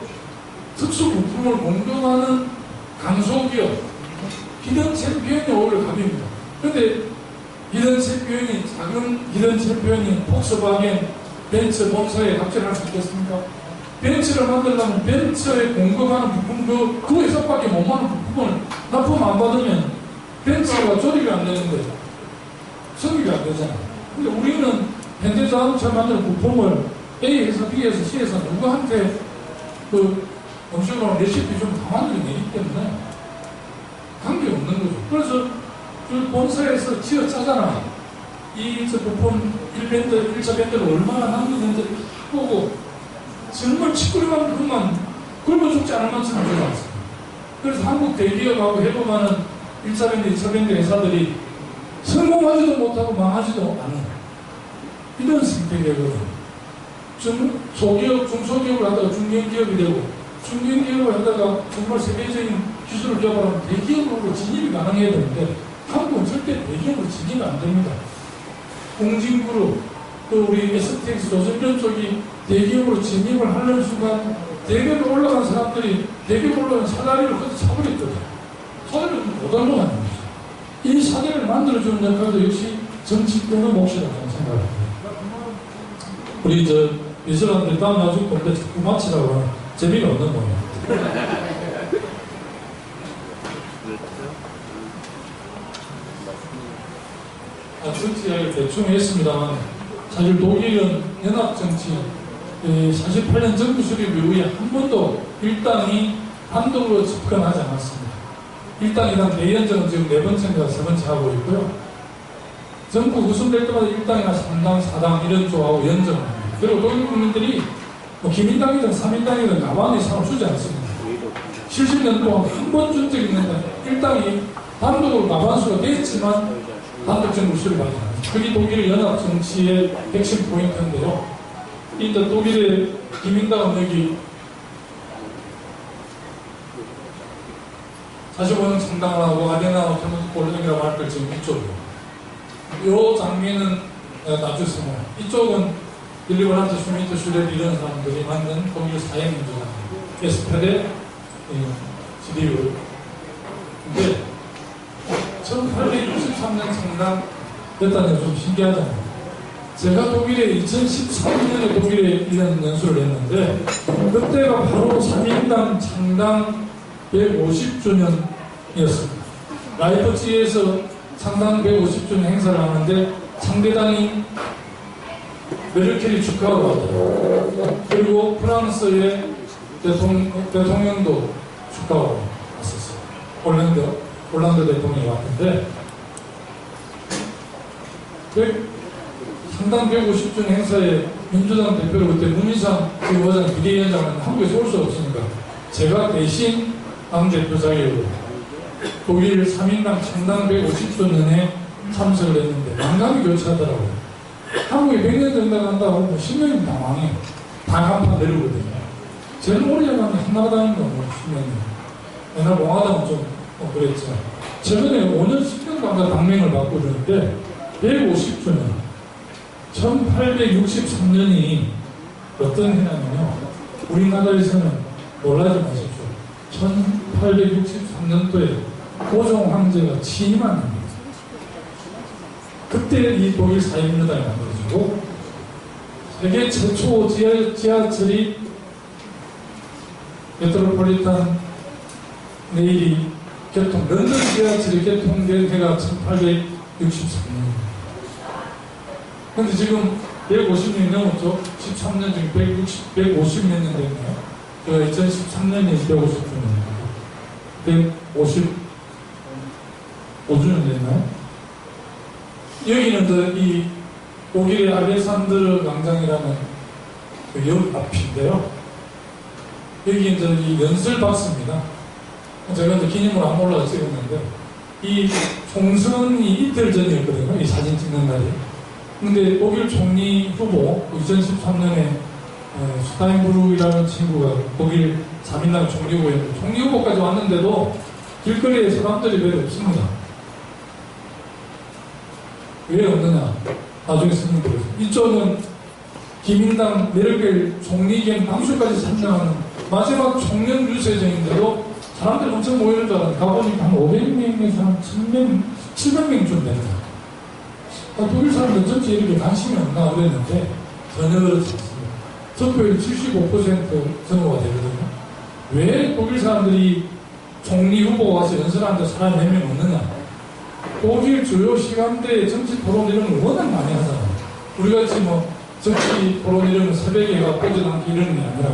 특수 부품을 공급하는 강소기업, 히든 챔피언이 오히려 답입니다. 그런데 히든 챔피언이, 작은 히든 챔피언이 폭스바겐, 벤츠 본사에 갑질할 수 있겠습니까? 벤츠를 만들려면 벤츠에 공급하는 부품, 그 회사밖에 못 만든 부품을 납품 안 받으면 벤츠가 조립이 안 되는데 성립이 안 되잖아요. 근데 우리는 현대자동차 만드는 부품을 A 회사, B 회사, C 회사 누구한테 음식으로 레시피 좀 다 만들어내기 때문에 관계없는 거죠. 그래서 그 본사에서 지어 짜잖아. 저 부품 1차 밴드를 얼마나 남기는지 보고 정말 치꾸리만 그것만 굶어 죽지 않을 만큼 하지 않습니다. 그래서 한국 대기업하고 해보면은 1차 밴드, 2차 밴드 회사들이 성공하지도 못하고 망하지도 않은 이런 생태계거든요. 소기업, 중소기업을 하다가 중견기업이 되고, 중견기업을 하다가 정말 세계적인 기술을 개발하면 대기업으로 진입이 가능해야 되는데, 한국은 절대 대기업으로 진입이 안 됩니다. 공진그룹, 또 우리 STX, 조선 이런 쪽이 대기업으로 진입을 하는 순간 대기업에 올라간 사람들이 대기업에 올라간 사다리를 거기서 차버렸거든요. 사다리를 못 올라가는 거죠. 이 사다리를 만들어주는 역할도 역시 정치권의 몫이라고 생각합니다. 우리 미술관들이 다음 나중 볼 때 자꾸 마치라고 하면 재미가 없는 거예요. 정치 이야기를 대충 했습니다만, 사실 독일은 연합정치 48년 정부 수립 이후에 한 번도 일당이 단독으로 집권하지 않았습니다. 일당이란 대의원정은 지금 4번째인가 3번째 하고 있고요. 정부 구성될 때마다 일당이나 3당, 4당 이런 쪽하고 연정을 합니다. 그리고 독일 국민들이 기민당이든 3인당이든 가만히 상을 주지 않습니다. 70년 동안 한 번 준 적이 있는데 일당이 단독으로 과반수가 됐지만 단독 정부수를 받지 않습니다. 그게 독일 연합 정치의 핵심 포인트인데요. 이제 독일의 기민당은 여기 45년 창당하고 아데나우 테무골랭이라고 할 걸 지금 이쪽이에요. 이 장면은 나중에 써요. 이쪽은 일리버란트 슈미트 슈레드 이런 사람들이 만든 독일 사회민주당 SPD CDU. 근데 1863년 창당됐다는 게 좀 신기하잖아요. 제가 독일에 2013년에 독일에 1년 연수를 했는데 그때가 바로 3인당 창당 150주년이었습니다. 라이프치히에서 창당 150주년 행사를 하는데 상대당인 메르켈이 축하하러 왔어요. 그리고 프랑스의 대통령도 축하하러 왔었어요. 홀란드 대통령이 왔는데 창당 150주년 행사에 민주당 대표로 그때 문희상 의장 비대위원장은 한국에서 올 수 없으니까 제가 대신 당대표 자리로 독일 3인당 창당 150주년에 참석을 했는데 만감이 교차하더라고요. 한국에 100년 정도 간다고 10년이면 다 망해요. 당 한판 내려오거든요. 제일 오래 가면 한나라당인가 뭐 10년이요. 옛날 공화당은 좀 그랬죠. 최근에 5년 10년 간다 당명을 바꾸는데 150주년 1863년이 어떤 해냐면요. 우리나라에서는 놀라지 마십시오. 1863년도에 고종 황제가 취임한 겁니다. 그때 이 독일 사회민주당이 만들어지고 세계 최초 지하철이 메트로폴리탄 레일이 런던 지하철이 개통된 해가 1863년입니다. 근데 지금 150년이 넘었죠? 13년 중에 150몇 년 됐네요. 제가 2013년이 150주년입니다. 155주년 됐나요? 여기는 이 독일의 알렉산드르 광장이라는 그 역 앞인데요. 여기 이제 이 연설박스입니다. 제가 이제 기념으로 안 올라가 찍었는데 이 총선이 이틀 전이었거든요. 이 사진 찍는 날이. 근데 독일 총리 후보 2013년에 슈타인브루이라는 친구가 독일 3인당 총리 후보였는데 총리 후보까지 왔는데도 길거리에 사람들이 별로 없습니다. 왜 없느냐? 나중에 설명드렸습니다. 이쪽은 기민당 메르켈 총리 겸 당수까지 참여하는 마지막 총련 유세정인데도 사람들이 엄청 모이는 줄 알았는데 가보니까 한 500명에서 한 700명 좀 됩니다. 독일 사람들 전체 이렇게 관심이 없나 그랬는데 전혀 그렇지 않습니다. 투표율 75% 선거가 되거든요. 왜 독일 사람들이 총리 후보가 와서 연설하는데 사람이 몇 명 없느냐? 독일 주요 시간대에 정치 토론 이런 걸 워낙 많이 하잖아요. 우리같이 뭐 정치 토론 이런 거 새벽에 가 꼬지않기 이런 게 아니라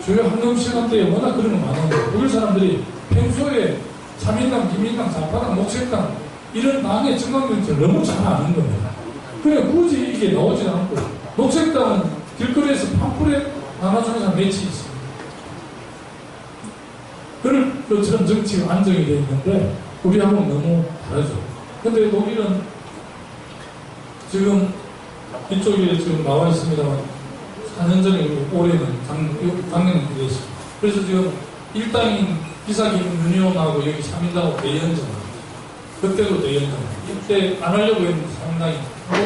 주요 한금 시간대에 워낙 그런 거 많은데 독일 사람들이 평소에 3인당, 기민당, 좌파당, 녹색당 이런 당의 정강정책을 너무 잘 아는 겁니다. 그래 굳이 이게 나오지 않고 녹색당은 길거리에서 팜프렛 나눠주는 사람 몇이 있습니다. 그런 것처럼 정치가 안정이 되어 있는데 우리하고는 너무 다르죠. 근데 독일은 지금 이쪽에 지금 나와 있습니다만 4년 전에 올해는 작년에 그랬습니다. 그래서 지금 일당인 기사김 유니온하고 여기 3인당하고 대연정 그때도 대연정 이때 안 하려고 했는데 3인당이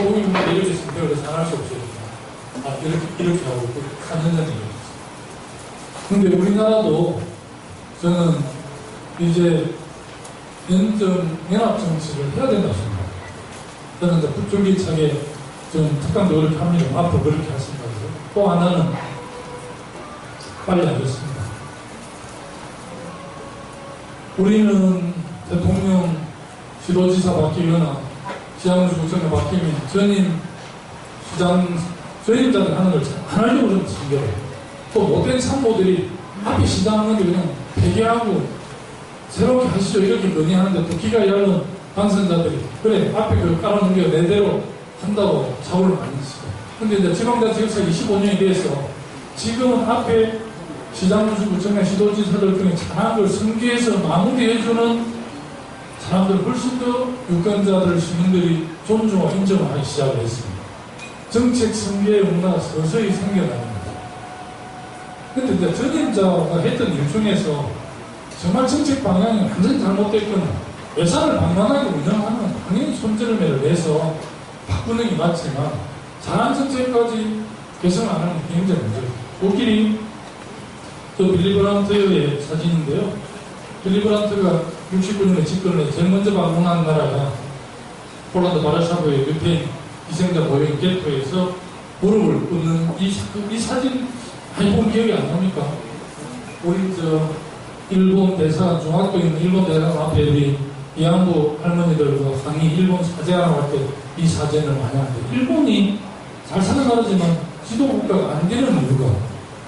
독일만 이렇게 선택을 해서 안 할 수 없어요. 이렇게 하고 4년 전에 이랬어요. 근데 우리나라도 저는 이제 연합 정치를 해야 된다고 생각합니다. 저는 이제 불쫄기차게 좀 특강도 그렇게 합니다. 앞으로 그렇게 할 생각이고요. 또 하나는 빨리 하겠습니다. 우리는 대통령 시도지사 바뀌거나 시장주구청장 바뀌면 전임자들 하는 걸 안 하려고 좀 챙겨요. 또 못된 참모들이 앞에 시장하는데 그냥 폐기하고 새롭게 하시죠 이렇게 논의하는데 또 기가 얇은 당선자들이 그래 앞에 그걸 깔아놓은 게 내대로 한다고 사고를 많이 했어요. 근데 이제 지방자치역사 25년이 돼서 지금은 앞에 시장군수구청의 시도지사들 중에 잘하는 걸 선기해서 마무리해주는 사람들 훨씬 더 유권자들, 시민들이 존중과 인정을 하기 시작을 했습니다. 정책 선계의 문화가 서서히 생겨납니다. 근데 이제 전임자가 했던 일 중에서 정말 정책 방향이 완전히 잘못됐거나 예산을 방만하게 운영하면 당연히 손절매를 내서 바꾸는 게 맞지만 잘한 정책까지 개선 안 하는 게 굉장히 문제죠. 코끼리 빌리 브란트의 사진인데요. 빌리 브란트가 69년에 집권을 해서 제일 먼저 방문한 나라가 폴란드 바르샤브의 유태인 희생자 모형 게토에서 무릎을 꿇는 이 사진 많이 본 기억이 안 납니까? 우리 일본 대사관, 중학교에 있는 일본 대사관 앞에 우리 위안부 할머니들과 상이 일본 사죄하러 갈 때 이 사진을 많이 하는데, 일본이 잘 사는 나라지만 지도국가가 안 되는 이유가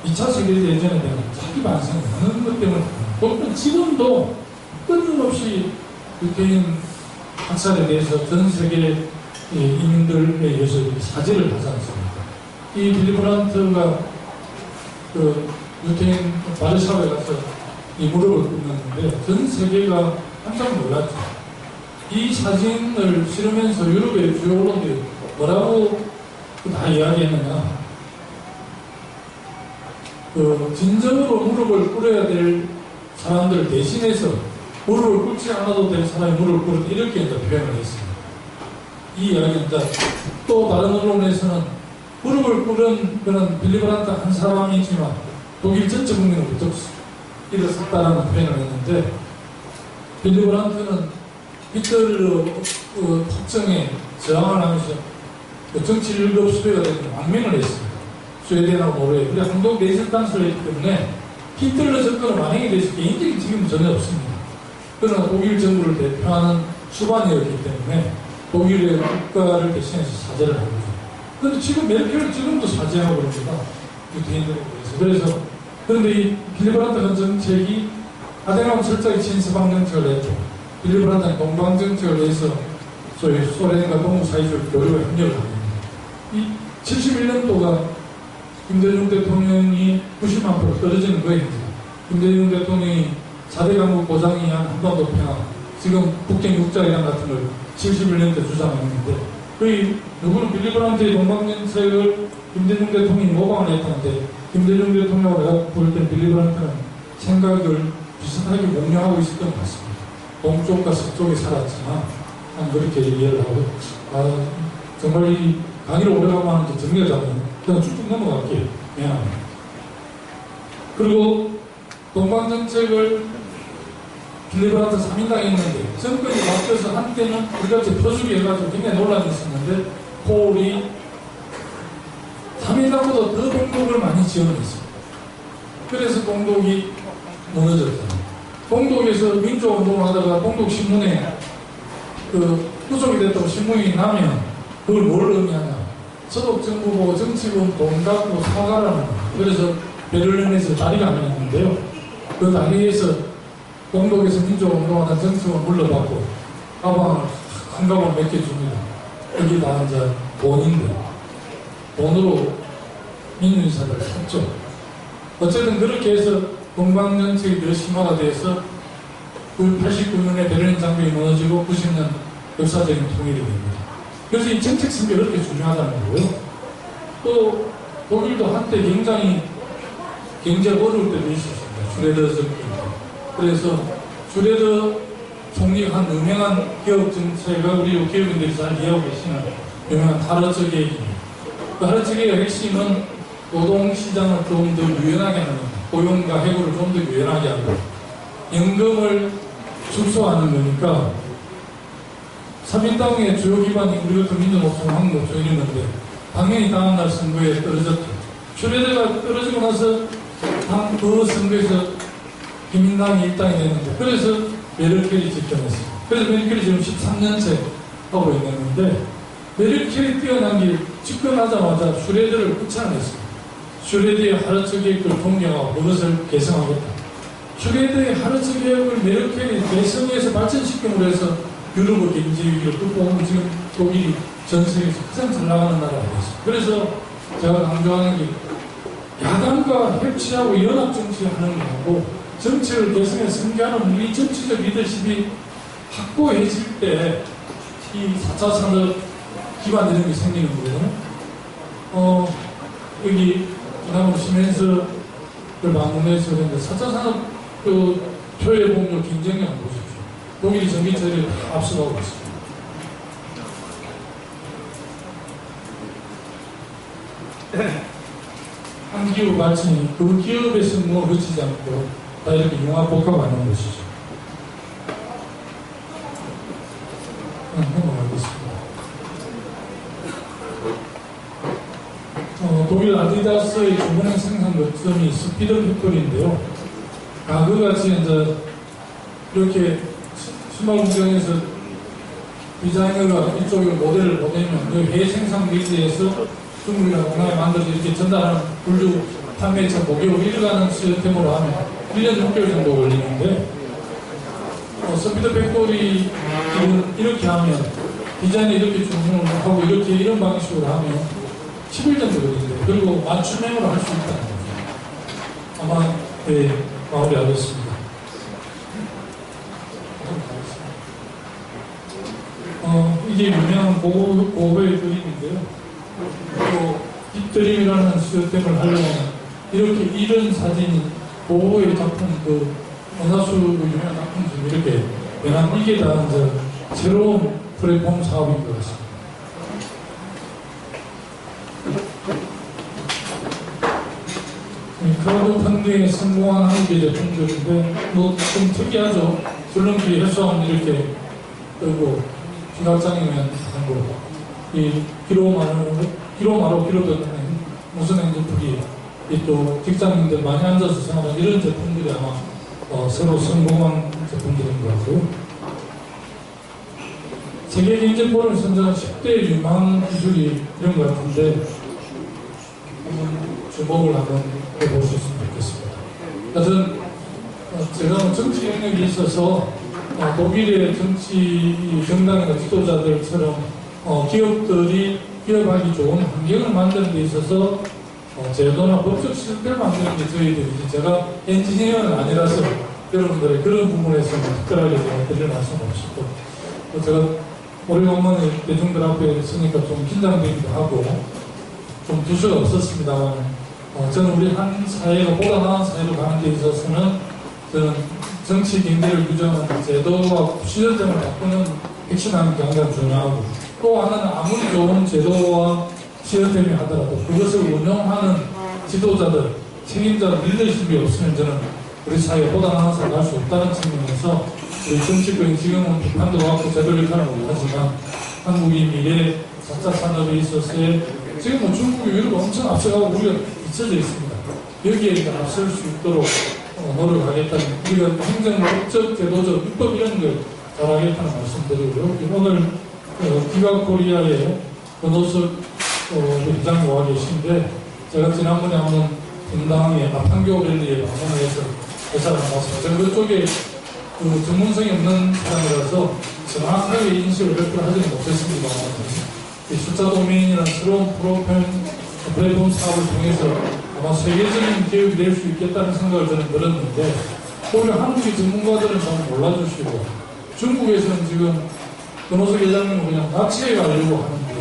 2차 세계대전에 대한 자기 반성이 많은 것 때문에, 그건 지금도 끊임없이 유태인 학살에 대해서 전 세계 이민들에 의해서 사죄를 하지 않습니까? 이 빌리 브란트가 유태인 바르샤브에 가서 이 무릎을 꿇는데 전 세계가 깜짝 놀랐죠. 이 사진을 실으면서 유럽의 주요 언론들이 뭐라고 다 이야기했느냐. 진정으로 무릎을 꿇어야 될 사람들 대신해서 무릎을 꿇지 않아도 될 사람이 무릎을 꿇을 때 이렇게 이제 표현을 했습니다. 이 이야기는 또 다른 언론에서는 무릎을 꿇은 그런 빌리 브란트 한 사람이지만 독일 전체 국민을 부쩍 일어섰다라는 표현을 했는데, 빌리 브란트는 히틀러 폭정에 저항을 하면서 정치 1급 수배가 되는 망명을 했습니다. 스웨덴하고 노르웨이. 그래 한국 내실 단수를 했기 때문에 히틀러 정권을 만행에 대해서 개인적인 책임은 전혀 없습니다. 그러나 독일 정부를 대표하는 수반이었기 때문에 독일의 국가를 대신해서 사죄를 하고 있습니다. 그런데 지금 메르켈은 지금도 사죄하고 그럽니다. 유태인들에 대해서. 그런데 이 빌리 브란트 정책이 아덴하고 철저히 친서방 정책을 했죠. 빌리 브란트는 동방 정책을 내서 소위 소련과 동구 사이적 교류와 협력을 합니다. 이 71년 동안 김대중 대통령이 90만% 떨어지는 거예요. 김대중 대통령이 4대 강국 보장이 한 한반도 평화, 지금 북경 육자회담 같은 걸 71년대 주장했는데, 거의 누구는 빌리 브란트의 동방 정책을 김대중 대통령이 모방을 했다는데, 김대중 대통령하고 내가 볼 때 빌리 브란트는 생각을 비슷하게 공유하고 있었던 것 같습니다. 동쪽과 서쪽에 살았지만 난 그렇게 이해를 하고, 정말 이 강의를 오래가면 하는데 정리가 잡으면 그냥 쭉쭉 넘어갈게요. 미안합니다. 그리고 동방정책을 빌리 브란트 3인당이 했는데 정권이 바뀌어서 한때는 우리같이 퍼주기 해가지고 굉장히 논란이 있었는데 폴이 3인당보다 더 공독을 많이 지원했습니다. 그래서 공독이 무너졌다. 공독에서 민주운동을 하다가 공독신문에 후속이 됐다고 신문이 나면 그걸 뭘 의미하냐. 서독정부 보고 정치범 돈 갖고 사과라는 거예요. 그래서 베를린에서 다리가 나왔는데요. 그 다리에서 공독에서 민주운동하는 정치범 물러받고 가방을 큰 가방 몇 개 줍니다. 여기 다 이제 돈인데 돈으로 민주인사를 샀죠. 어쨌든 그렇게 해서 동방정책이 더 심화가 돼서 89년에 베를린 장벽이 무너지고 90년 역사적인 통일이 됩니다. 그래서 이 정책 선계가 그렇게 중요하다는 거고요. 또 독일도 한때 굉장히 경제 어려울 때도 있었습니다. 슈레더 정권. 그래서 슈레더 총리가 한 유명한 기업 정책을 우리 교육인들이 잘 이해하고 계시는 유명한 하르츠 계획입니다. 그 하르츠 계획의 핵심은 노동시장을 좀 더 유연하게 하는 겁니다. 고용과 해고를 좀 더 유연하게 하고 연금을 축소하는 거니까 3인당의 주요 기반이 우리 같은 민주노총, 한국노총 이랬는데 당연히 다음날 선거에 떨어졌죠. 슈레더가 떨어지고 나서 그 선거에서 국민당이 일당이 됐는데 그래서 메르켈이 집권했어요. 그래서 메르켈이 지금 13년째 하고 있는데 메르켈이 뛰어난 게 집권하자마자 슈레더를 극찬했어요. 슈레더의 하르츠 계획을 동경하고 그것을 개성하겠다. 슈레더의 하르츠 계획을 메르켈이 개성에서 발전시킴으로 해서 유럽의 경제 위기를 극복하고 지금 독일이 전 세계에서 가장 잘 나가는 나라가 됐어요. 그래서 제가 강조하는 게 야당과 누가 협치하고 연합 정치하는 거고 정치를 개성에 승계하는 우리 정치적 리더십이 확고해질 때 이 4차 산업 기반 이런 게 생기는 거거든요. 여기 지난번 시멘스를 방문해서 그런데 4차 산업 표에 보면 경쟁력 보십시오. 독일이 전기차를 앞서가고 있습니다. 한 기업 발전이 그 기업의 성공을 거치지 않고 다 이렇게 융합복합하는 것이죠. 넘어가겠습니다. 독일 아디다스의 주변행 생산 거점이 스피드 팩토리인데요. 그같이 이제 이렇게 신발 공장에서 디자이너가 이쪽으로 모델을 보내면 해외 생산 기지에서 중국이나 동남아에 만들어서 이렇게 전달하는 분류 판매차 목욕 일가는 시스템으로 하면 1년 6개월 정도 걸리는데 스피드 팩토리 이렇게 하면 디자인을 이렇게 주문을 하고 이렇게 이런 방식으로 하면 10일 정도 걸리는데 그리고 맞춤형으로 할 수 있다는 거죠. 아마 네, 마무리하겠습니다. 이게 유명한 고베의 그림인데요. 또 딥드림이라는 시스템을 하려면 이렇게 이런 사진이 고베의 작품 원사수 유명한 작품 중에 이렇게 변한 이게 다 이제 새로운 플랫폼 사업인 것 같습니다. 크라우드 펀딩에 성공한 한국의 제품들인데 좀 특이하죠. 줄넘기 해수하면 이렇게 그리고 지각장애면 하는 거, 이 기로마로 기로변하는 무슨 행정풀이 또 직장인들 많이 앉아서 생활하는 이런 제품들이 아마 새로 성공한 제품들인 것 같고요. 세계경제포럼이 선정한 10대 유망 기술이 이런 것 같은데 한번 주목을 한번 해보셨으면 좋겠습니다. 하여튼 제가 정치 영역에 있어서 독일의 정치 정당이나 지도자들처럼 기업들이 기업하기 좋은 환경을 만드는 데 있어서 제도나 법적 시스템을 만드는 게 저희들이 제가 엔지니어는 아니라서 여러분들의 그런 부분에서 특별하게 제가 드릴 말씀 없었고 제가 오래간만에 대중들 앞에 있으니까 좀 긴장되기도 하고 좀 두서가 없었습니다만 저는 우리 한 사회가 보다 나은 사회로 가는 데 있어서는 저는 정치 경제를 규정하는 제도와 시스템을 바꾸는 핵심하는 게 굉장히 중요하고 또 하나는 아무리 좋은 제도와 시스템이 하더라도 그것을 운영하는 지도자들, 책임자, 리더십이 없으면 저는 우리 사회가 보다 나은 사회가 갈 수 없다는 측면에서 우리 정치권이 지금은 비판도 받고 제도 역할을 못하지만 한국이 미래 4차 산업에 있어서의 지금 중국이 유럽 엄청 앞서가고 우리가 뒤쳐져 있습니다. 여기에 앞설 수 있도록 노력하겠다는 우리가 행정, 법적, 제도적, 입법 이런 걸 잘하겠다는 말씀드리고요. 오늘 기가코리아의 권호석 회장이 와 계신데 제가 지난번에 한번 분당의 판교 밸리에 방문을 해서 회사를 나왔습니다. 저는 그쪽에 전문성이 없는 사람이라서 정확하게 인식을 100% 하지는 못했습니다. 숫자 도메인이라는 새로운 플랫폼 사업을 통해서 아마 세계적인 기업이 될 수 있겠다는 생각을 저는 들었는데 오히려 한국의 전문가들은 잘 몰라주시고 중국에서는 지금 권호석 회장님은 그냥 납치해 가려고 하는데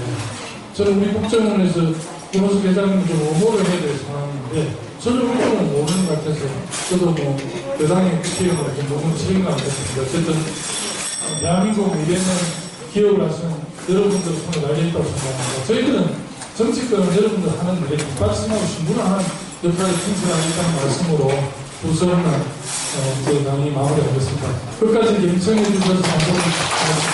저는 우리 국정원에서 권호석 회장님을 좀 엄호를 해야 될 상황인데 전혀 그쪽은 모르는 것 같아서 저도 대상의 국회의원으로 좀 너무 책임감을 갖습니다. 어쨌든 대한민국 미래는 기업을 하시는 여러분들 손에 달려있다고 생각합니다. 저희들은 정치권은 여러분들 하는 일에 뒷받침하고 신분하는 역할을 충실하겠다는 말씀으로 우선은 제 강의 마무리하겠습니다. 끝까지 경청해 주셔서 감사합니다.